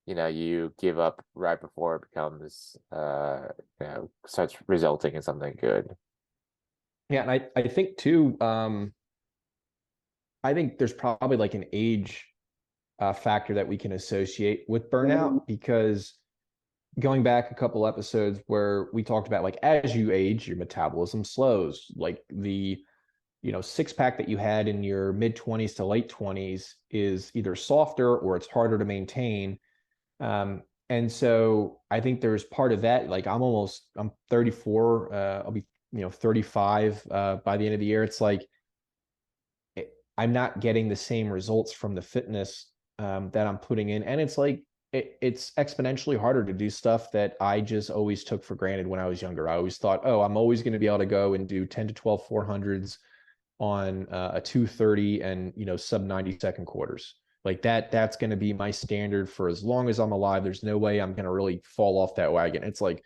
you give up right before it becomes starts resulting in something good. Yeah, and I think too, I think there's probably like an age factor that we can associate with burnout, because going back a couple episodes where we talked about like as you age, your metabolism slows. Like the, six pack that you had in your mid 20s to late 20s is either softer or it's harder to maintain. And so I think there's part of that. Like I'm 34. I'll be, 35 by the end of the year. It's like I'm not getting the same results from the fitness that I'm putting in. And it's like, it's exponentially harder to do stuff that I just always took for granted when I was younger. I always thought, oh, I'm always going to be able to go and do 10 to 12 400s on a 230 and, sub 90-second quarters. Like that's going to be my standard for as long as I'm alive. There's no way I'm going to really fall off that wagon. It's like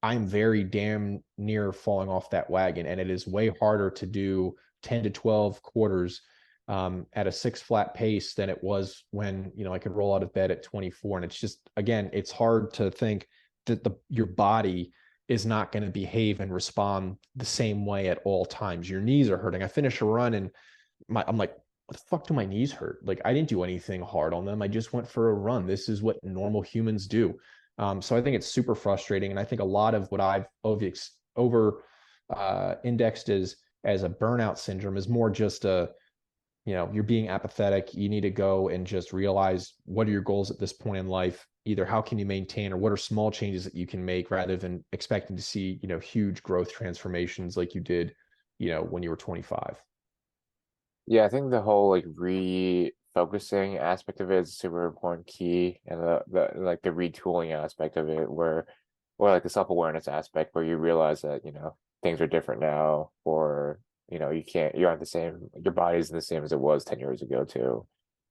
I'm very damn near falling off that wagon, and it is way harder to do 10 to 12 quarters at a six flat pace than it was when I could roll out of bed at 24. And it's just, again, it's hard to think that your body is not going to behave and respond the same way at all times. Your knees are hurting. I finish a run and I'm like, what the fuck do my knees hurt? Like I didn't do anything hard on them. I just went for a run. This is what normal humans do. So I think it's super frustrating, and I think a lot of what I've over indexed as a burnout syndrome is more just you're being apathetic. You need to go and just realize what are your goals at this point in life. Either how can you maintain, or what are small changes that you can make, rather than expecting to see huge growth transformations like you did when you were 25. Yeah, I think the whole like refocusing aspect of it is a super important key, and the like the retooling aspect of it, where or like the self-awareness aspect where you realize that, things are different now, or you aren't the same, your body isn't the same as it was 10 years ago too.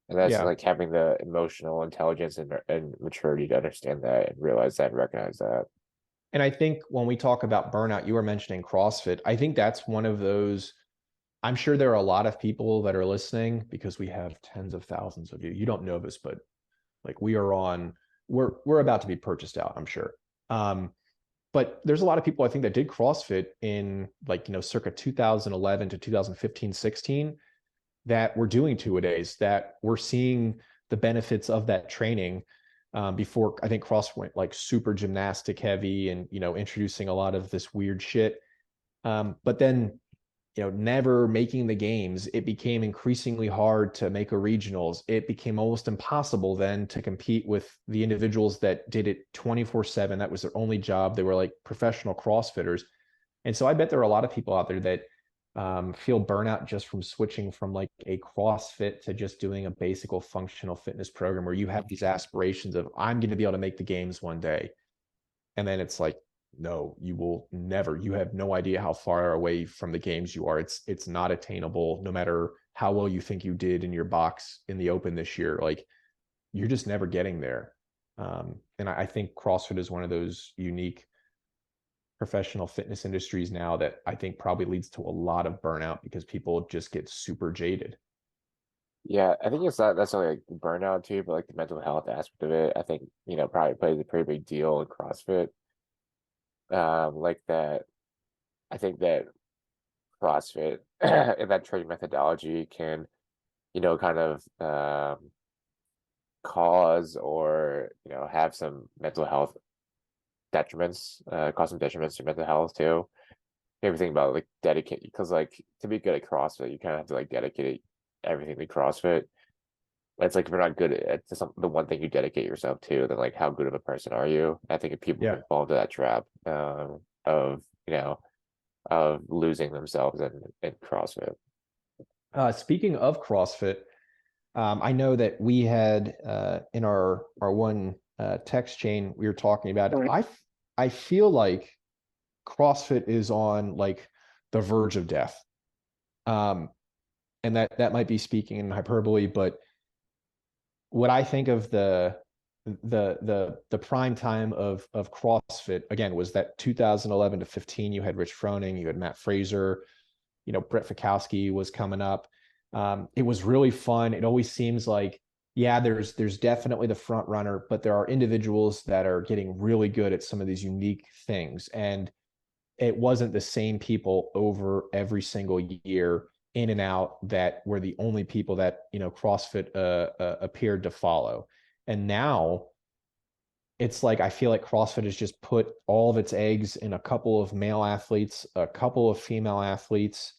And that's Yeah. like having the emotional intelligence and maturity to understand that and realize that and recognize that. And I think when we talk about burnout, you were mentioning CrossFit. I think that's one of those. I'm sure there are a lot of people that are listening because we have tens of thousands of you. You don't know this, but like we're about to be purchased out, I'm sure. But there's a lot of people I think that did CrossFit in like, circa 2011 to 2015, 16 that were doing two-a-days, that were seeing the benefits of that training before I think CrossFit went like super gymnastic heavy and, introducing a lot of this weird shit. But then, never making the games, it became increasingly hard to make a regionals. It became almost impossible then to compete with the individuals that did it 24/7. That was their only job. They were like professional CrossFitters. And so I bet there are a lot of people out there that feel burnout just from switching from like a CrossFit to just doing a basic functional fitness program where you have these aspirations of, I'm going to be able to make the games one day. And then it's like, no, you will never. You have no idea how far away from the games you are. It's not attainable, no matter how well you think you did in your box in the open this year. Like, you're just never getting there. And I think CrossFit is one of those unique professional fitness industries now that I think probably leads to a lot of burnout because people just get super jaded. Yeah, I think it's not necessarily like burnout too, but like the mental health aspect of it, I think, probably plays a pretty big deal in CrossFit. Like that, I think that CrossFit and that training methodology can, kind of cause or, have some mental health detriments, cause some detriments to mental health too. Everything about like dedicate, because like to be good at CrossFit, you kind of have to like dedicate everything to CrossFit. It's like if you're not good at the one thing you dedicate yourself to, then like how good of a person are you? I think if people Yeah. can fall into that trap of of losing themselves in CrossFit. Speaking of CrossFit, I know that we had in our one text chain we were talking about it. I feel like CrossFit is on like the verge of death. Um, and that might be speaking in hyperbole, but what I think of the prime time of CrossFit again was that 2011 to 15. You had Rich Froning, you had Matt Fraser, Brett Fikowski was coming up. It was really fun. It always seems like, yeah, there's definitely the front runner, but there are individuals that are getting really good at some of these unique things. And it wasn't the same people over every single year in and out that were the only people that, CrossFit appeared to follow. And now it's like I feel like CrossFit has just put all of its eggs in a couple of male athletes, a couple of female athletes,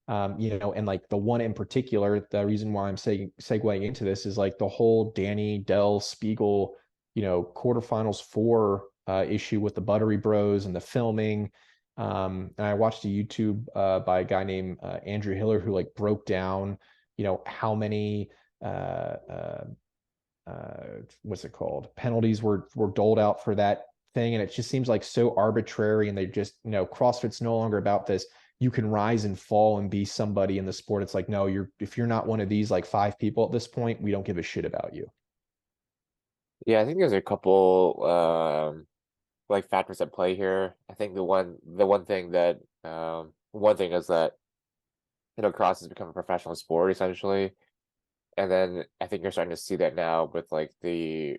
and like the one in particular, the reason why I'm saying segueing into this is like the whole Danny Dell Spiegel, quarterfinals four issue with the Buttery Bros and the filming. And I watched a YouTube by a guy named Andrew Hiller who like broke down, how many what's it called, penalties were doled out for that thing, and it just seems like so arbitrary. And they just, CrossFit's no longer about this. You can rise and fall and be somebody in the sport. It's like, no, if you're not one of these like five people at this point, we don't give a shit about you. Yeah, I think there's a couple like factors at play here. I think the one thing that one thing is that cross has become a professional sport essentially. And then I think you're starting to see that now with like the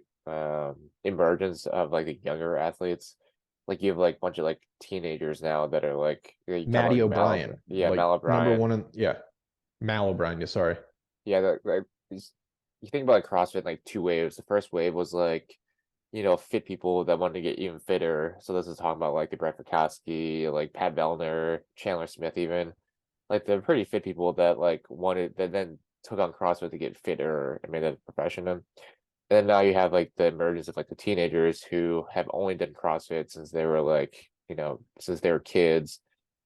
emergence of like the younger athletes. Like you have like a bunch of like teenagers now that are like you talk about Matty like O'Brien, yeah, like Mal number O'Brien. one yeah, Mal O'Brien, yeah, sorry. Yeah, you think about like CrossFit like two waves. The first wave was like, fit people that wanted to get even fitter. So this is talking about like the Brett Fikowski, like Pat Vellner, Chandler Smith even. Like they're pretty fit people that like wanted that then took on CrossFit to get fitter and made that a profession. And then now you have like the emergence of like the teenagers who have only done CrossFit since they were like, since they were kids,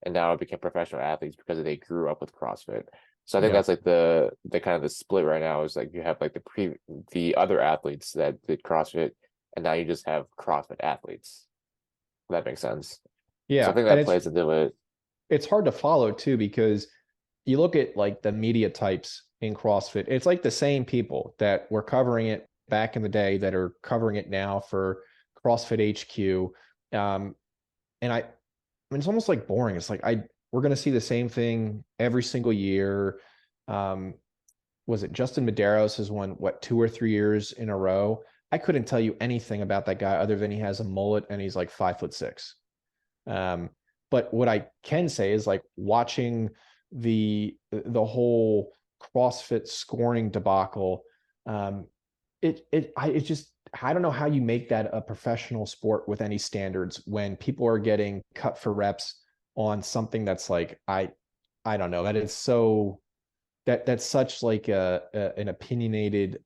and now became professional athletes because they grew up with CrossFit. So I think Yeah. that's like the kind of the split right now is like you have like the other athletes that did CrossFit, and now you just have CrossFit athletes. If that makes sense. So I Yeah. think And that it's plays into it. it's hard to follow too, because you look at like the media types in CrossFit, it's like the same people that were covering it back in the day that are covering it now for CrossFit HQ. And I mean, it's almost like boring. It's like we're going to see the same thing every single year. Um, was it Justin Medeiros has won what 2 or 3 years in a row? I couldn't tell you anything about that guy other than he has a mullet and he's like 5'6". Um, but what I can say is like watching the whole CrossFit scoring debacle. It just I don't know how you make that a professional sport with any standards when people are getting cut for reps on something that's like I don't know that it's so that's such like an opinionated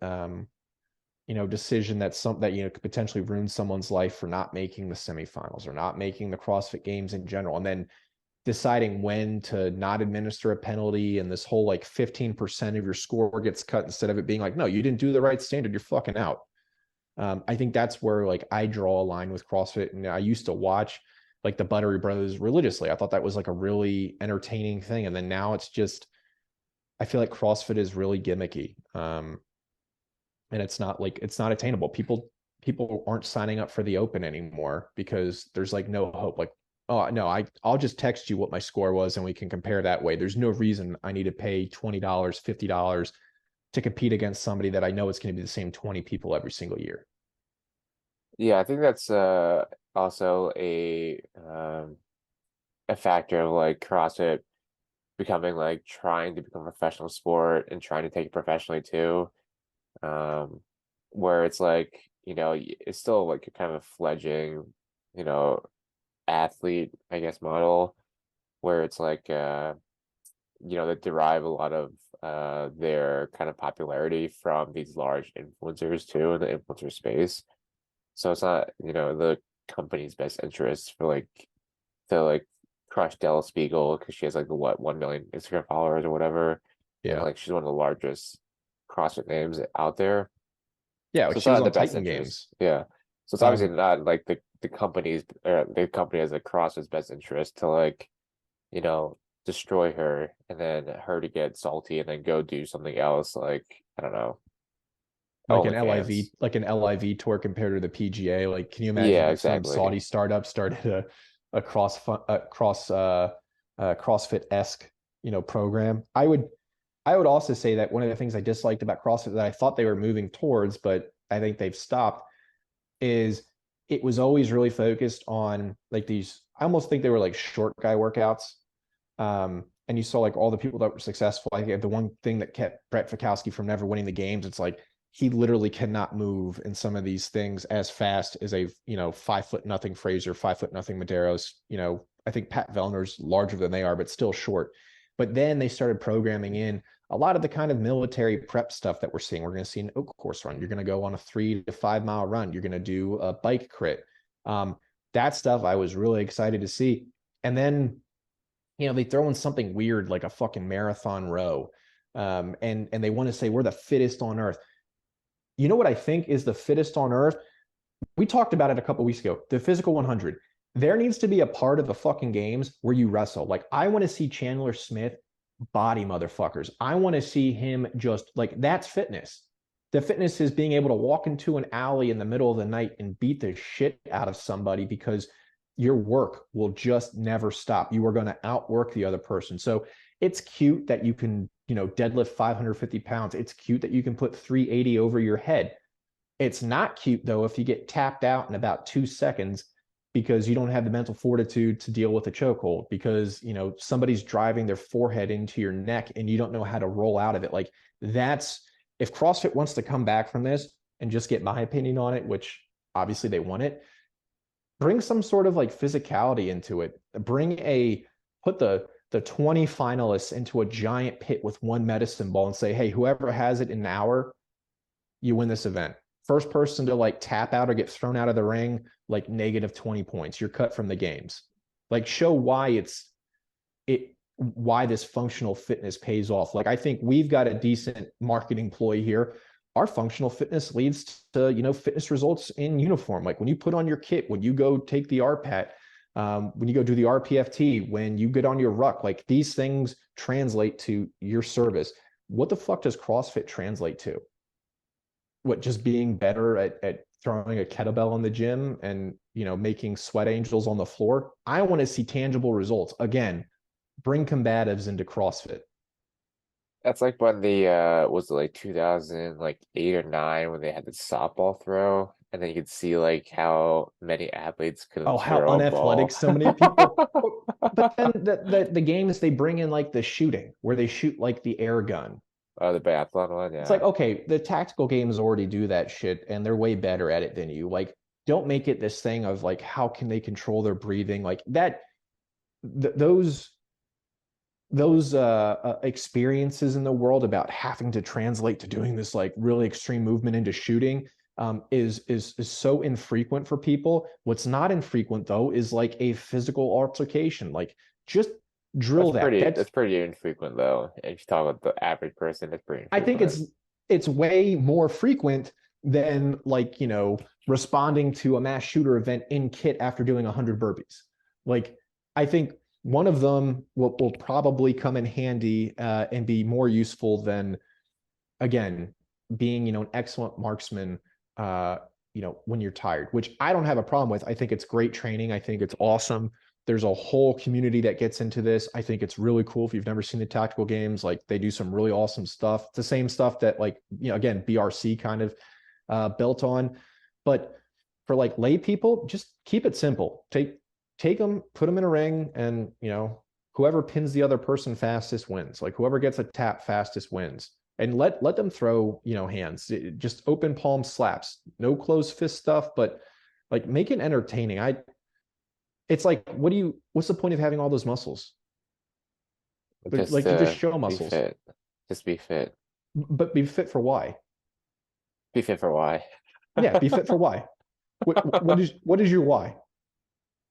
decision that could potentially ruin someone's life for not making the semifinals or not making the CrossFit Games in general, and then deciding when to not administer a penalty, and this whole like 15% of your score gets cut instead of it being like, no, you didn't do the right standard, you're fucking out. I think that's where like I draw a line with CrossFit. And I used to watch like the Buttery Brothers religiously. I thought that was like a really entertaining thing. And then now it's just, I feel like CrossFit is really gimmicky. And it's not attainable. People aren't signing up for the open anymore because there's like no hope. Like, oh no, I'll just text you what my score was and we can compare that way. There's no reason I need to pay $20, $50 to compete against somebody that I know it's going to be the same 20 people every single year. Yeah, I think that's also a factor of like CrossFit becoming like trying to become a professional sport and trying to take it professionally too. Um, where it's like, it's still like a kind of fledgling, you know, athlete, I guess, model where it's like they derive a lot of their kind of popularity from these large influencers too in the influencer space. So it's not, the company's best interest for like to like crush Della Spiegel because she has like the what 1 million Instagram followers or whatever, and Yeah. like she's one of the largest CrossFit names out there. Yeah. So Like it's she not was in the on best Titan interest. Games. Yeah. So it's obviously Um, not like the company's or the company has a CrossFit's best interest to like, you know, destroy her and then her to get salty and then go do something else like I don't know, like an LIV, OnlyFans. like an LIV tour compared to the PGA. Like, can you imagine Yeah, if some exactly. Saudi startup started a CrossFit esque, program? I would also say that one of the things I disliked about CrossFit that I thought they were moving towards, but I think they've stopped, is it was always really focused on like these. I almost think they were like short guy workouts. And you saw like all the people that were successful. I think the one thing that kept Brett Fikowski from never winning the games, it's like he literally cannot move in some of these things as fast as a 5 foot nothing Fraser, 5 foot nothing Medeiros. I think Pat Vellner's larger than they are, but still short. But then they started programming in a lot of the kind of military prep stuff that we're seeing. We're going to see an oak course run. You're going to go on a 3 to 5 mile run. You're going to do a bike crit. Um, that stuff I was really excited to see. And then they throw in something weird like a fucking marathon row. And they want to say we're the fittest on earth. You know what I think is the fittest on earth? We talked about it a couple of weeks ago. The physical 100. There needs to be a part of the fucking games where you wrestle. Like I want to see Chandler Smith body motherfuckers. I want to see him just like that's fitness. The fitness is being able to walk into an alley in the middle of the night and beat the shit out of somebody because your work will just never stop. You are going to outwork the other person. So it's cute that you can, deadlift 550 pounds. It's cute that you can put 380 over your head. It's not cute though if you get tapped out in about 2 seconds because you don't have the mental fortitude to deal with a chokehold because somebody's driving their forehead into your neck and you don't know how to roll out of it. Like that's if CrossFit wants to come back from this and just get my opinion on it, which obviously they want it, bring some sort of like physicality into it. Put the 20 finalists into a giant pit with one medicine ball and say, hey, whoever has it in an hour, you win this event. First person to like tap out or get thrown out of the ring, like negative 20 points. You're cut from the games. Like show why this functional fitness pays off. Like I think we've got a decent marketing ploy here. Our functional fitness leads to, fitness results in uniform. Like when you put on your kit, when you go take the RPAT, when you go do the RPFT, when you get on your ruck, like these things translate to your service. What the fuck does CrossFit translate to? What, just being better at throwing a kettlebell in the gym and, you know, making sweat angels on the floor? I want to see tangible results. Again, bring combatives into CrossFit. That's like when the was it like 2000 like 8 or 9 when they had the softball throw, and then you could see like how many athletes couldn't Oh, how throw a unathletic ball. so many people. But then the games they bring in like the shooting where they shoot like the air gun. Oh, the biathlon one, It's like, yeah. okay, the tactical games already do that shit and they're way better at it than you. Like, don't make it this thing of like, how can they control their breathing? Like that, those experiences in the world about having to translate to doing this like really extreme movement into shooting is so infrequent for people. What's not infrequent though is like a physical altercation. Like just drill that. That's pretty infrequent though. If you talk about the average person, that's pretty I think infrequent. it's way more frequent than like, you know, responding to a mass shooter event in kit after doing 100 burpees. Like I think one of them will probably come in handy and be more useful than, again, being, you know, an excellent marksman you know, when you're tired, which I don't have a problem with. I think it's great training. I think it's awesome. There's a whole community that gets into this. I think it's really cool. If you've never seen the tactical games, like they do some really awesome stuff. It's the same stuff that, like, you know, again, BRC kind of built on. But for like lay people, just keep it simple. Take them, put them in a ring, and, you know, whoever pins the other person fastest wins. Like whoever gets a tap fastest wins. And let them throw, you know, hands. Just open palm slaps, no closed fist stuff, but like make it entertaining. It's like, what's the point of having all those muscles? But Just like you just to show be muscles, fit. Just be fit. but be fit for why? Be fit for why? Yeah, be fit for why? What is your why?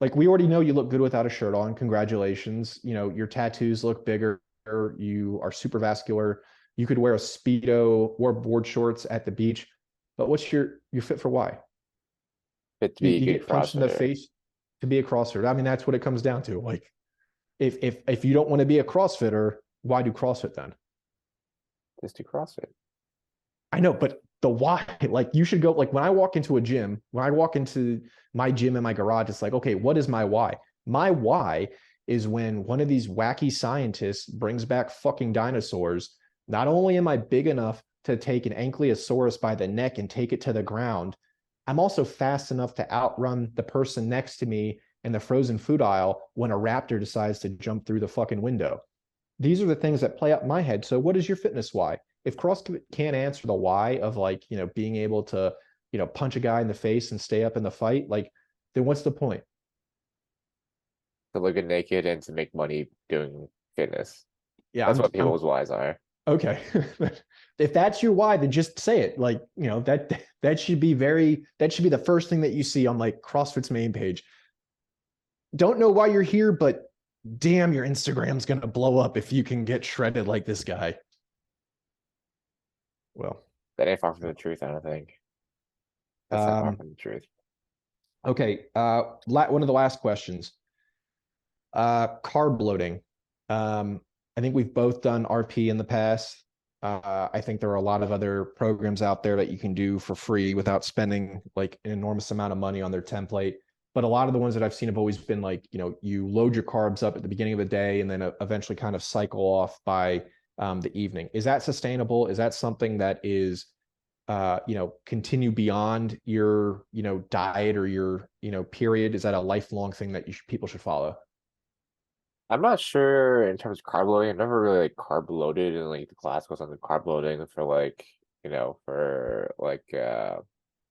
Like we already know you look good without a shirt on. Congratulations. You know, your tattoos look bigger. You are super vascular. You could wear a Speedo or board shorts at the beach. But what's you're fit for why? Fit to Do be a you good get punched in the CrossFitter. face to be a CrossFitter? I mean, that's what it comes down to. Like if you don't want to be a CrossFitter, why do CrossFit then? Just do CrossFit. I know, but the why, like you should go, like when I walk into a gym, when I walk into my gym in my garage, it's like, okay, what is my why? My why is when one of these wacky scientists brings back fucking dinosaurs. Not only am I big enough to take an ankylosaurus by the neck and take it to the ground, I'm also fast enough to outrun the person next to me in the frozen food aisle when a raptor decides to jump through the fucking window. These are the things that play up in my head. So what is your fitness why? If CrossFit can't answer the why of like, you know, being able to, you know, punch a guy in the face and stay up in the fight, like, then what's the point? To look good naked and to make money doing fitness. Yeah, That's I'm what I'm people's whys are. okay. If that's your why, then just say it. Like, you know, that should be the first thing that you see on like CrossFit's main page. Don't know why you're here, but damn, your Instagram's gonna blow up if you can get shredded like this guy. Well, That ain't far from the truth, I don't think. That's not far um, from the truth. okay. One of the last questions. Carb loading. I think we've both done RP in the past. I think there are a lot of other programs out there that you can do for free without spending like an enormous amount of money on their template. But a lot of the ones that I've seen have always been like, you know, you load your carbs up at the beginning of the day and then eventually kind of cycle off by the evening. Is that sustainable? Is that something that is you know, continue beyond your, you know, diet or your, you know, period? Is that a lifelong thing that people should follow? I'm not sure in terms of carb loading. I've never really like carb loaded in like the class goes on the carb loading for like, for like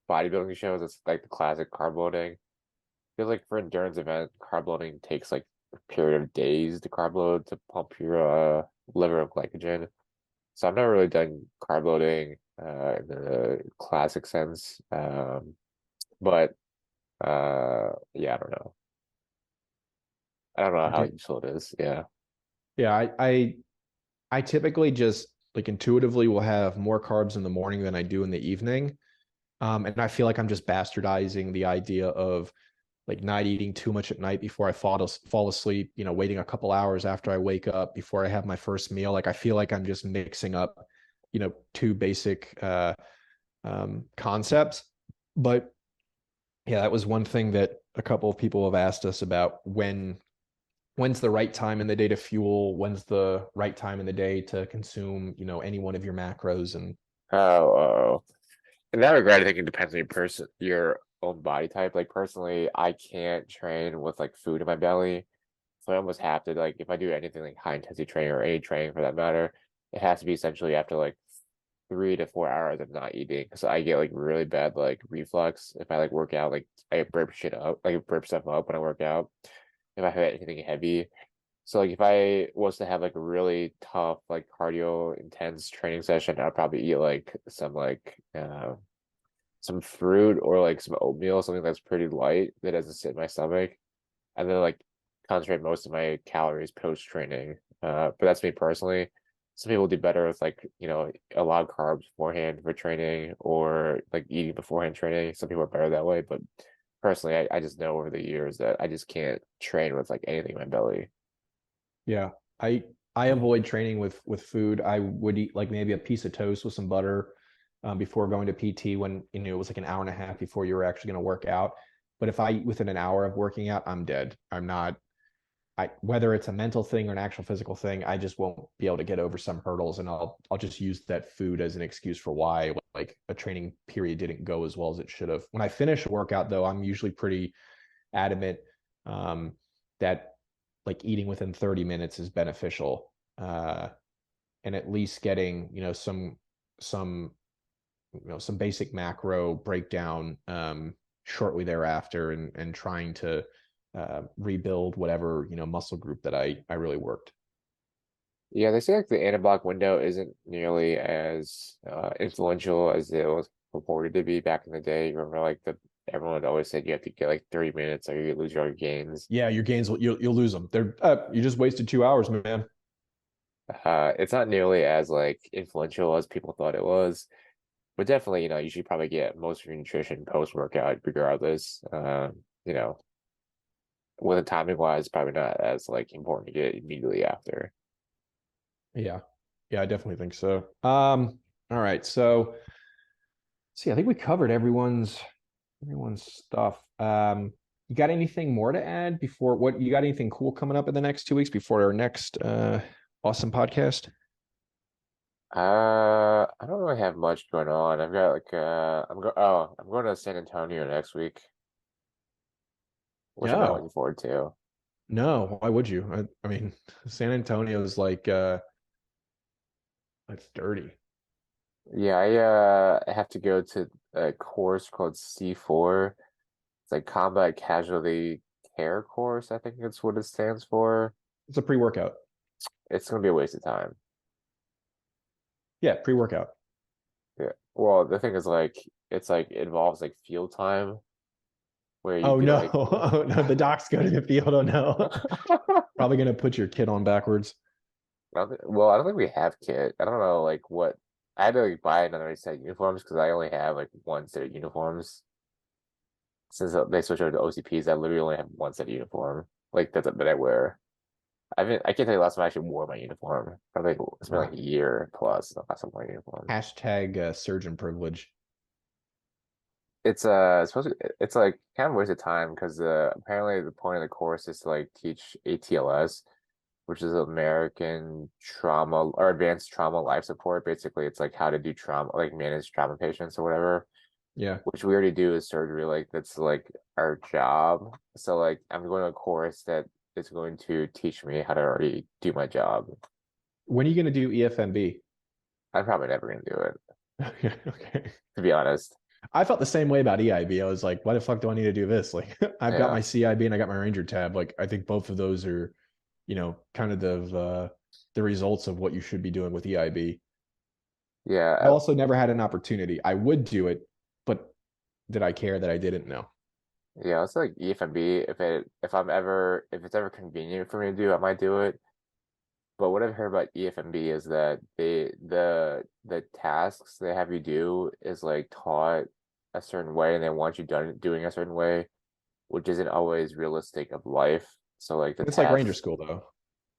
bodybuilding shows. It's like the classic carb loading. I feel like for endurance event, carb loading takes like a period of days to carb load to pump your liver of glycogen. So I've never really done carb loading in the classic sense. But yeah, I don't know. I don't know how Do useful it is. Yeah. yeah, I typically just like intuitively will have more carbs in the morning than I do in the evening. And I feel like I'm just bastardizing the idea of like not eating too much at night before I fall asleep, waiting a couple hours after I wake up before I have my first meal. Like I feel like I'm just mixing up, two basic concepts. But yeah, that was one thing that a couple of people have asked us about: when's the right time in the day to fuel, when's the right time in the day to consume, any one of your macros. And Oh, in that regard, I think it depends on your own body type. Like personally, I can't train with like food in my belly, so I almost have to like if I do anything like high intensity training or any training for that matter, it has to be essentially after like 3 to 4 hours of not eating because I get like really bad like reflux if I like work out. Like I burp shit up, like burp stuff up when I work out. If I have anything heavy. So like if I was to have like a really tough like cardio intense training session, I'd probably eat like some fruit or like some oatmeal, something that's pretty light that doesn't sit in my stomach, and then like concentrate most of my calories post training. But that's me personally. Some people do better with like, a lot of carbs beforehand for training or like eating beforehand training. Some people are better that way, but personally, I just know over the years that I just can't train with like anything in my belly. yeah, I avoid training with food. I would eat like maybe a piece of toast with some butter before going to PT when it was like an hour and a half before you were actually going to work out. But if I eat within an hour of working out, I'm dead. I'm not. Whether it's a mental thing or an actual physical thing, I just won't be able to get over some hurdles, and I'll just use that food as an excuse for why like a training period didn't go as well as it should have. When I finish a workout, though, I'm usually pretty adamant um, that like eating within 30 minutes is beneficial, and at least getting some some basic macro breakdown shortly thereafter, and trying to rebuild whatever muscle group that I really worked. Yeah, they say like the anabolic window isn't nearly as influential as it was purported to be back in the day. You remember like the everyone always said you have to get like 30 minutes or you lose your gains. Yeah, your gains you'll lose them. They're you just wasted 2 hours, man. It's not nearly as like influential as people thought it was, but definitely, you should probably get most of your nutrition post workout regardless. You know, with the timing wise, probably not as like important to get immediately after. Yeah, yeah, I definitely think so. All right, so see, I think we covered everyone's stuff. You got anything more to add before what you got anything cool coming up in the next 2 weeks before our next awesome podcast? I don't really have much going on. I've got like I'm going to San Antonio next week, which I'm not looking No, forward to. no, why would you? I mean, San Antonio is like it's dirty. Yeah, I have to go to a course called C4. It's like Combat Casualty Care course, I think that's what it stands for. It's a pre-workout. It's gonna be a waste of time. Yeah, pre-workout. Yeah. Well, the thing is like it's like it involves like field time where you Oh do no. like Oh no, the docs go to the field. Oh no. Probably gonna put your kid on backwards. Well, I don't think we have kit. I don't know like what I had to like buy another set of uniforms because I only have like one set of uniforms. Since they switched over to OCPs, I literally only have one set of uniform. Like that I wear. I can't tell you the last time I actually wore my uniform. Probably it's been like Wow. a year plus the last time I wore my uniform. Hashtag surgeon privilege. It's supposed to it's like kind of a waste of time because apparently the point of the course is to like teach ATLS, which is American Trauma or Advanced Trauma Life Support. Basically, it's like how to do trauma, like manage trauma patients or whatever, Yeah. which we already do as surgery. Like that's like our job. So like I'm going to a course that is going to teach me how to already do my job. When are you gonna do EFMB? I'm probably never going to do it, Okay. Okay. to be honest. I felt the same way about EIB. I was like, why the fuck do I need to do this? Like, I've got Yeah, my CIB and I got my Ranger tab. Like, I think both of those are, kind of the results of what you should be doing with EIB. I yeah. also never had an opportunity. I would do it, but did I care that I didn't know? Yeah, it's like EFMB. If it's ever convenient for me to do, I might do it. But what I've heard about EFMB is that the tasks they have you do is like taught a certain way, and they want you done doing a certain way. which isn't always realistic of life. So like the It's like Ranger tasks, School though.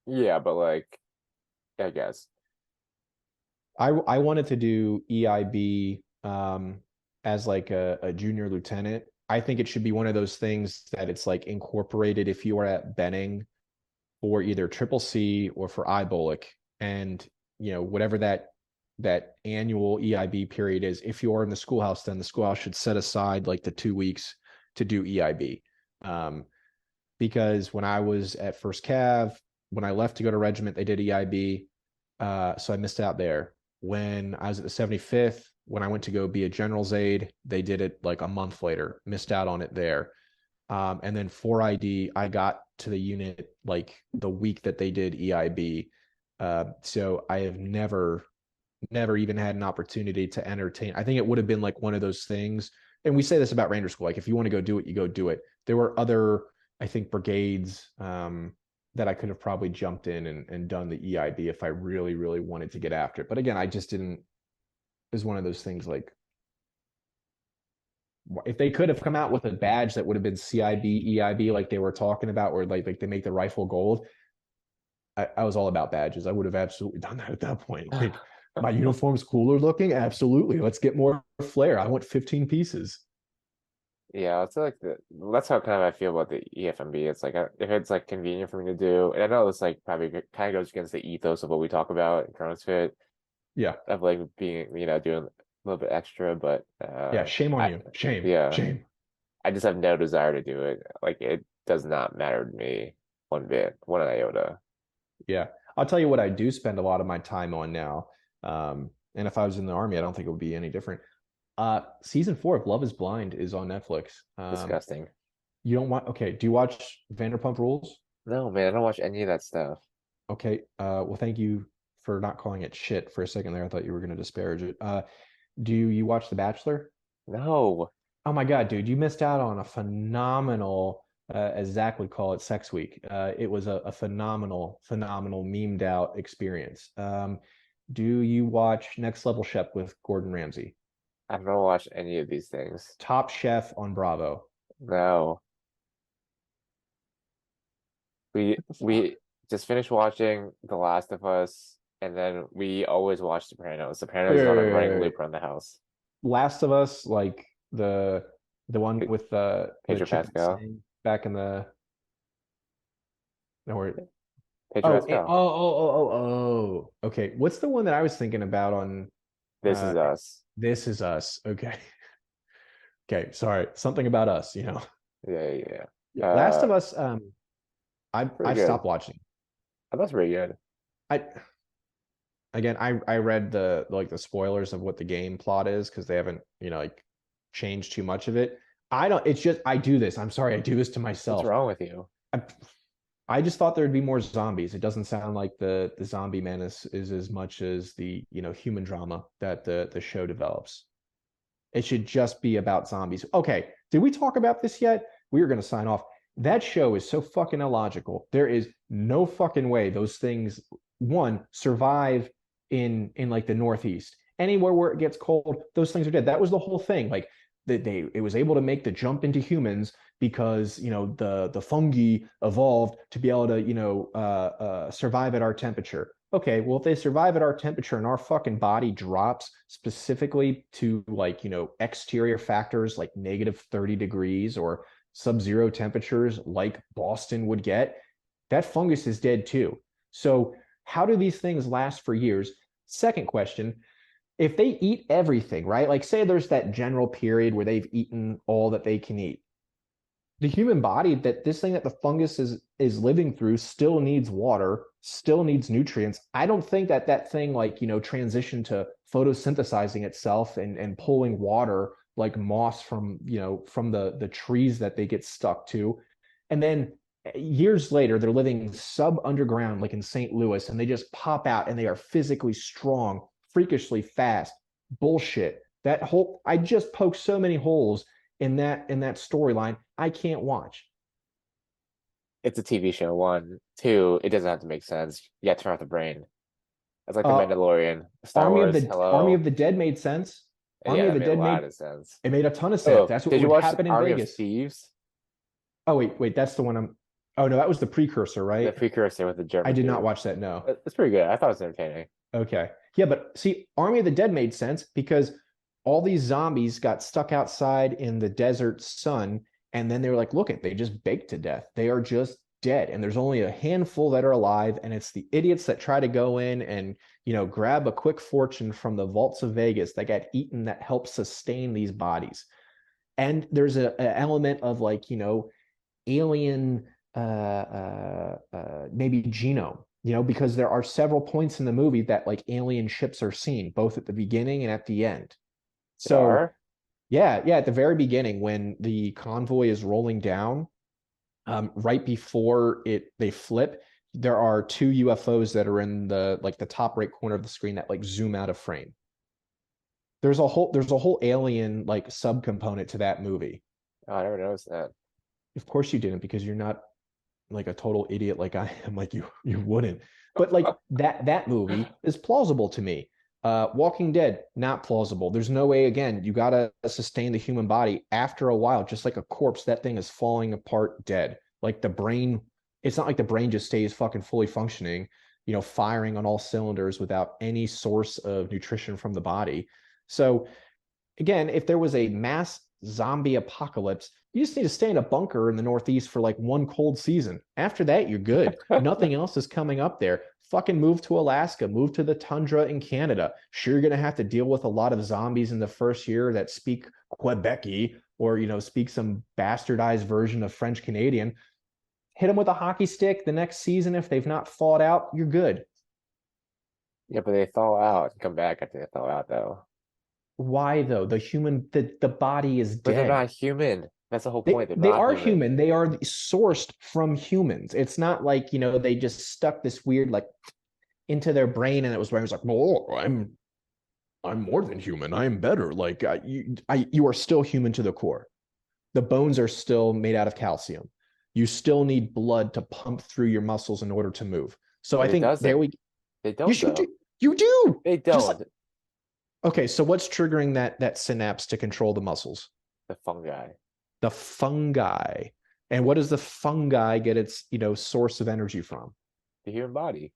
yeah, but like I guess. I wanted to do EIB as like a junior lieutenant. I think it should be one of those things that it's like incorporated if you are at Benning for either triple C or for IBOLIC, and whatever that annual EIB period is. If you are in the schoolhouse, then the schoolhouse should set aside like the 2 weeks to do EIB. Because when I was at First Cav, when I left to go to Regiment, they did EIB. So I missed out there. When I was at the 75th, when I went to go be a general's aide, they did it like a month later, missed out on it there. And then 4ID, I got to the unit like the week that they did EIB. So I have never even had an opportunity to entertain. I think it would have been like one of those things. And we say this about Ranger School, like if you want to go do it, you go do it. There were other, I think, brigades that I could have probably jumped in and done the EIB if I really, really wanted to get after it. But again, I just didn't. It was one of those things like if they could have come out with a badge that would have been CIB, EIB, like they were talking about, or like they make the rifle gold. I was all about badges. I would have absolutely done that at that point. Like my uniform's cooler looking. Absolutely. Let's get more flair. I want 15 pieces. Yeah, it's like that's how kind of I feel about the EFMB. It's like if it's like convenient for me to do, and I know it's like probably kind of goes against the ethos of what we talk about in CrossFit Yeah. of like being doing a little bit extra, but Yeah. Shame on I you. Shame. yeah, Shame. I just have no desire to do it. Like it does not matter to me one bit, one iota. Yeah. I'll tell you what I do spend a lot of my time on now. And if I was in the army, I don't think it would be any different. Season 4 of Love is Blind is on Netflix. Disgusting. You don't want, okay. Do you watch Vanderpump Rules? No, man, I don't watch any of that stuff. Okay. Well, thank you for not calling it shit for a second there. I thought you were going to disparage it. Do you watch The Bachelor? No. Oh my God, dude, you missed out on a phenomenal, as Zach would call it, sex week. It was a phenomenal, phenomenal memed out experience. Do you watch Next Level Chef with Gordon Ramsay? I don't watch any of these things. Top Chef on Bravo. No. We just finished watching The Last of Us, and then we always watch Sopranos. Sopranos Wait, is on a wait, running wait, wait. loop around the house. Last of Us, like the one Pe- with the Pedro chimpanzee Pascal. thing back in the no where Pedro oh Pascal. okay. What's the one that I was thinking about on This is us. This Is Us? Okay. Okay, sorry. Something about us, you know. Yeah, yeah, Yeah. yeah. Last of Us, Pretty I've good. stopped watching. Oh, that's pretty good. I again I read the like the spoilers of what the game plot is because they haven't, like changed too much of it. I don't it's just I do this. I'm sorry, I do this to What's myself. wrong with you? I, I just thought there'd be more zombies. It doesn't sound like the zombie menace is as much as the, human drama that the show develops. It should just be about zombies. Okay, did we talk about this yet? We were going to sign off. That show is so fucking illogical. There is no fucking way those things one survive in like the Northeast. Anywhere where it gets cold, those things are dead. That was the whole thing. Like they it was able to make the jump into humans because the fungi evolved to be able to survive at our temperature. Okay, well, if they survive at our temperature and our fucking body drops specifically to like, exterior factors like -30 degrees or sub-zero temperatures like Boston would get, that fungus is dead too. So how do these things last for years? Second question, if they eat everything, right? Like say there's that general period where they've eaten all that they can eat, the human body, that this thing that the fungus is living through, still needs water, still needs nutrients. I don't think that thing like transition to photosynthesizing itself and pulling water like moss from the trees that they get stuck to. And then years later they're living sub underground like in St. Louis, and they just pop out and they are physically strong, freakishly fast. Bullshit. That whole I just poked so many holes in that storyline. I can't watch. It's a TV show, one. Two, it doesn't have to make sense. You have to turn off the brain. It's like The Uh, Mandalorian, Star Army of Wars, the Army of hello. the Dead made sense. Yeah, Army of that the made a Dead lot made of sense. it made a ton of sense. Oh, That's what did you would watch happen in Army of Vegas. Thieves? Oh wait, that's the one I'm. Oh no, that was the precursor, The right? precursor with the I German did not dude. watch that. No. It's pretty good. I thought it was entertaining. Okay. Yeah, but see, Army of the Dead made sense because all these zombies got stuck outside in the desert sun, and then they were like, look it, they just baked to death. They are just dead. And there's only a handful that are alive, and it's the idiots that try to go in and, grab a quick fortune from the vaults of Vegas that got eaten that helps sustain these bodies. And there's a element of like, alien maybe genome, because there are several points in the movie that like alien ships are seen both at the beginning and at the end. There So are. yeah, at the very beginning when the convoy is rolling down, right before they flip, there are two UFOs that are in the top right corner of the screen that like zoom out of frame. There's a whole alien like subcomponent to that movie. Oh, I never noticed that. Of course you didn't, because you're not like a total idiot like I am. Like you wouldn't. But like that movie is plausible to me. Walking Dead, not plausible. There's no way. Again, you gotta sustain the human body. After a while, just like a corpse, that thing is falling apart, dead. Like the brain, it's not like the brain just stays fucking fully functioning, firing on all cylinders without any source of nutrition from the body. So again, if there was a mass zombie apocalypse, you just need to stay in a bunker in the Northeast for like one cold season. After that, you're good. Nothing else is coming up there. Fucking move to Alaska, move to the tundra in Canada. Sure, you're going to have to deal with a lot of zombies in the first year that speak Quebecy or, speak some bastardized version of French Canadian. Hit them with a hockey stick the next season. If they've not thawed out, you're good. Yeah, but they thaw out and come back after they thaw out, though. Why though? The body is But they're dead. not human. That's the whole They point. They're they not are human. human. They are sourced from humans. It's not like, they just stuck this weird like into their brain and it was like, oh, I'm more than human. I am better. Like you are still human to the core. The bones are still made out of calcium. You still need blood to pump through your muscles in order to move. So I But it think there doesn't. we. They don't, Yes, you do. though. You do. They Just like, don't. okay. So what's triggering that synapse to control the muscles? The fungi. The fungi. And what does the fungi get its, source of energy from? The human body.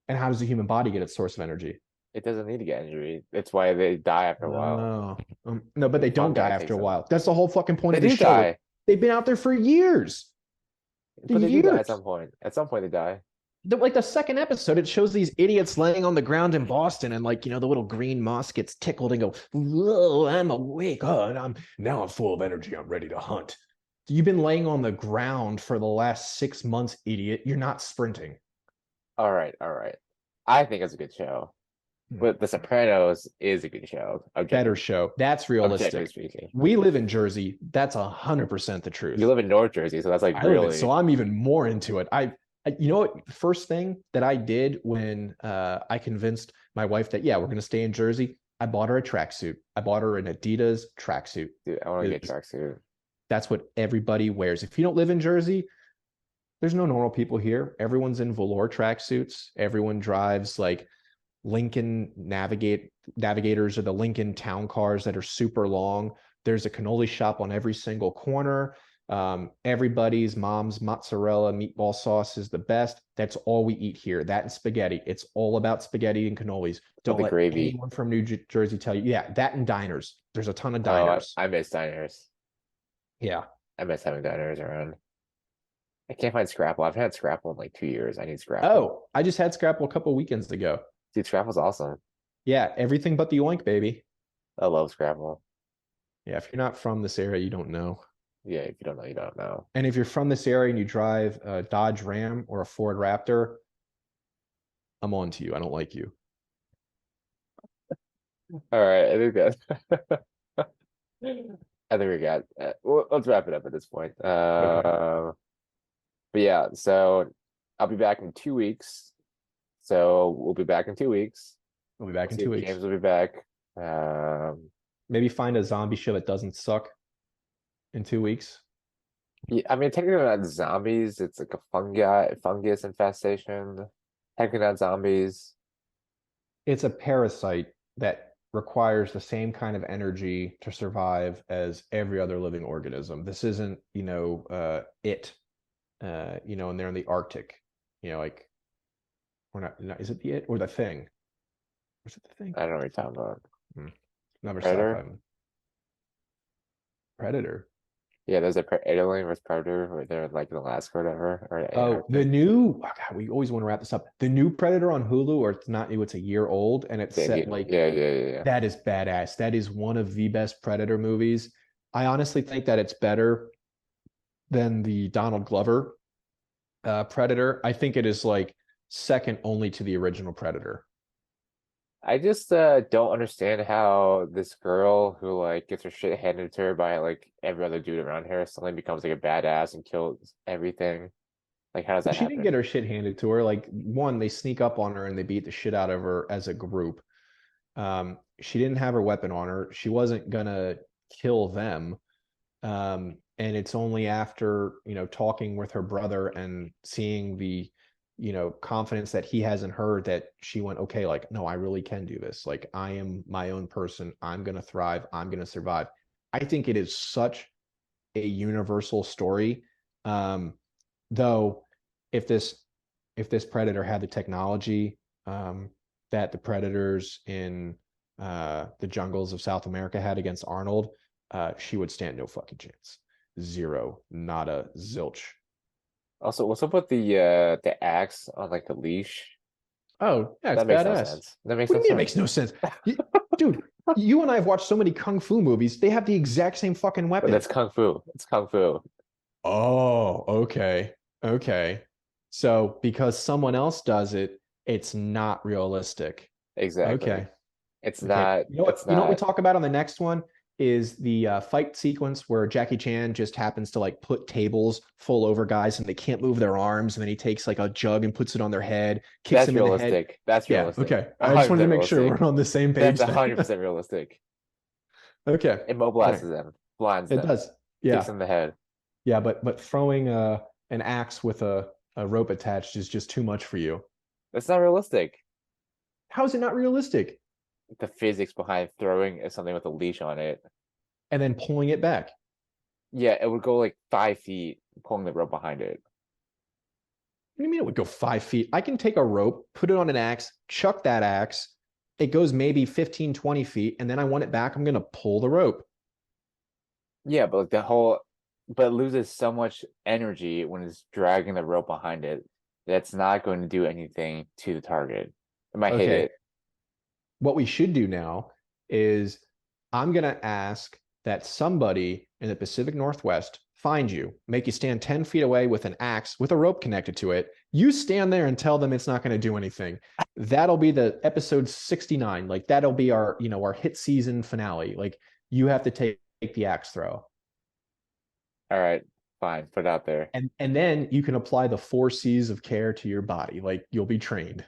And how does the human body get its source of energy? It doesn't need to get injured. That's why they die after a while. No, no, but The they don't die fungi after takes a them. while. That's the whole fucking point They of the do show. die, They've been out there for years, but they do die at years. some point. At some point, they die. Like the second episode, it shows these idiots laying on the ground in Boston, and like, the little green moss gets tickled and go, "Whoa, I'm awake. Oh, and I'm full of energy. I'm ready to hunt." You've been laying on the ground for the last 6 months, idiot. You're not sprinting. All right, all right. I think it's a good show, but The Sopranos is a good show. Better show. That's Objectively realistic. speaking. We live in Jersey. That's 100% the You truth. live in North Jersey, so that's like I live in, so really. I'm even more into it. You know what? First thing that I did when I convinced my wife that, yeah, we're going to stay in Jersey, I bought her a tracksuit. I bought her an Adidas tracksuit. Dude, I want to get tracksuit. That's what everybody wears. If you don't live in Jersey, there's no normal people here. Everyone's in velour tracksuits. Everyone drives like Lincoln navigators, or the Lincoln town cars that are super long. There's a cannoli shop on every single corner. Everybody's mom's mozzarella meatball sauce is the best. That's all we eat here. That and spaghetti. It's all about spaghetti and cannolis. But Don't the let gravy. anyone from New Jersey tell you. Yeah, that and diners. There's a ton of Oh, diners. I miss diners. Yeah. I miss having diners around. I can't find Scrapple. I've had Scrapple in like 2 years. I need Scrapple. Oh, I just had Scrapple a couple weekends ago. Dude, Scrapple's awesome. Yeah, everything but the oink, baby. I love Scrapple. Yeah, if you're not from this area, you don't know. Yeah, if you don't know, you don't know. And if you're from this area and you drive a Dodge Ram or a Ford Raptor, I'm on to you. I don't like you. All right, I think that. I think we got. Let's wrap it up at this point. Okay. But yeah, so I'll be back in 2 weeks. So we'll be back in 2 weeks. We'll be back We'll in see two if weeks. James will be back. Um, Maybe find a zombie show that doesn't suck in 2 weeks. yeah, I mean, technically not zombies. It's like a fungus infestation. Technically not zombies. It's a parasite that requires the same kind of energy to survive as every other living organism. This isn't, and they're in the Arctic, like we're not, is it the it or the thing? Or is it the thing? I don't know what you're talking about. Hmm. Another sci-fi Predator? one. Predator. Yeah, there's a Alien vs Predator where they're like in Alaska or whatever, or Oh, the Antarctic. new, oh God, we always want to wrap this up. The new Predator on Hulu, or it's not new, it's a year old, and it's The set Indian. like Yeah, yeah, yeah, yeah. that is badass. That is one of the best Predator movies. I honestly think that it's better than the Donald Glover Predator. I think it is like second only to the original Predator. I just don't understand how this girl who like gets her shit handed to her by like every other dude around her suddenly becomes like a badass and kills everything. Like, how does that She didn't get happen? her shit handed to her. Like one, they sneak up on her and they beat the shit out of her as a group. She didn't have her weapon on her. She wasn't gonna kill them. And it's only after, talking with her brother and seeing the, confidence that he has in her that she went, okay, like, no, I really can do this. Like, I am my own person. I'm going to thrive. I'm going to survive. I think it is such a universal story. Um, though, if this predator had the technology that the predators in the jungles of South America had against Arnold, she would stand no fucking chance. Zero, nada, zilch. Also, what's up with the axe on like the leash? Oh, yeah, it's That makes no badass. sense. That makes What do no you mean it makes sense. no sense? Dude, you and I have watched so many kung fu movies. They have the exact same fucking But weapon. that's kung fu. It's kung fu. Oh, okay. Okay. So because someone else does it, it's not realistic. Exactly. Okay. It's Okay. not. You know what? It's You know what we not. talk about on the next one is the fight sequence where Jackie Chan just happens to like put tables full over guys and they can't move their arms, and then he takes like a jug and puts it on their head, kicks That's them in the head. realistic. That's Yeah. realistic. Okay. A I just hundred wanted to percent make sure we're realistic. on the same That's page a then. hundred percent realistic. Okay. All right. Immobilizes them, blinds It them, does. kicks Yeah. them in the head. Yeah. But throwing an axe with a rope attached is just too much for you. That's not realistic. How is it not realistic? The physics behind throwing something with a leash on it. And then pulling it back. Yeah, it would go like 5 feet, pulling the rope behind it. What do you mean it would go 5 feet? I can take a rope, put it on an axe, chuck that axe. It goes maybe 15, 20 feet, and then I want it back. I'm going to pull the rope. Yeah, but like but it loses so much energy when it's dragging the rope behind it that's not going to do anything to the target. It might hit Okay. it. What we should do now is I'm going to ask that somebody in the Pacific Northwest find you, make you stand 10 feet away with an axe with a rope connected to it. You stand there and tell them it's not going to do anything. That'll be the episode 69. Like that'll be our hit season finale. Like you have to take the axe throw. All right, fine, put it out there. And then you can apply the 4 C's of care to your body. Like you'll be trained.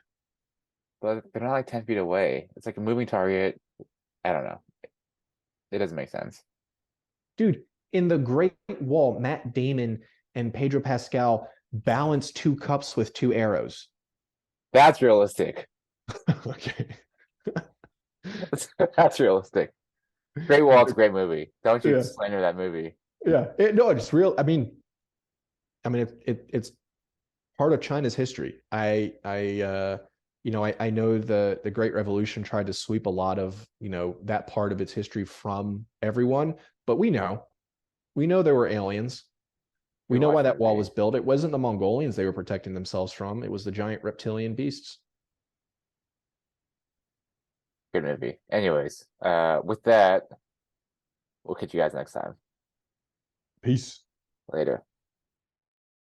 But they're not like 10 feet away. It's like a moving target. I don't know. It doesn't make sense. Dude, in the Great Wall, Matt Damon and Pedro Pascal balance 2 cups with 2 arrows. That's realistic. Okay. That's realistic. Great Wall, it's a great movie. Don't you Yeah. slander that movie. Yeah. No, it's real. I mean, it's part of China's history. I know the Great Revolution tried to sweep a lot of, that part of its history from everyone, but we know there were aliens. We We know why watched the that wall was movie. built. It wasn't the Mongolians they were protecting themselves from. It was the giant reptilian beasts. Good movie. Anyways, with that, we'll catch you guys next time. Peace. Later.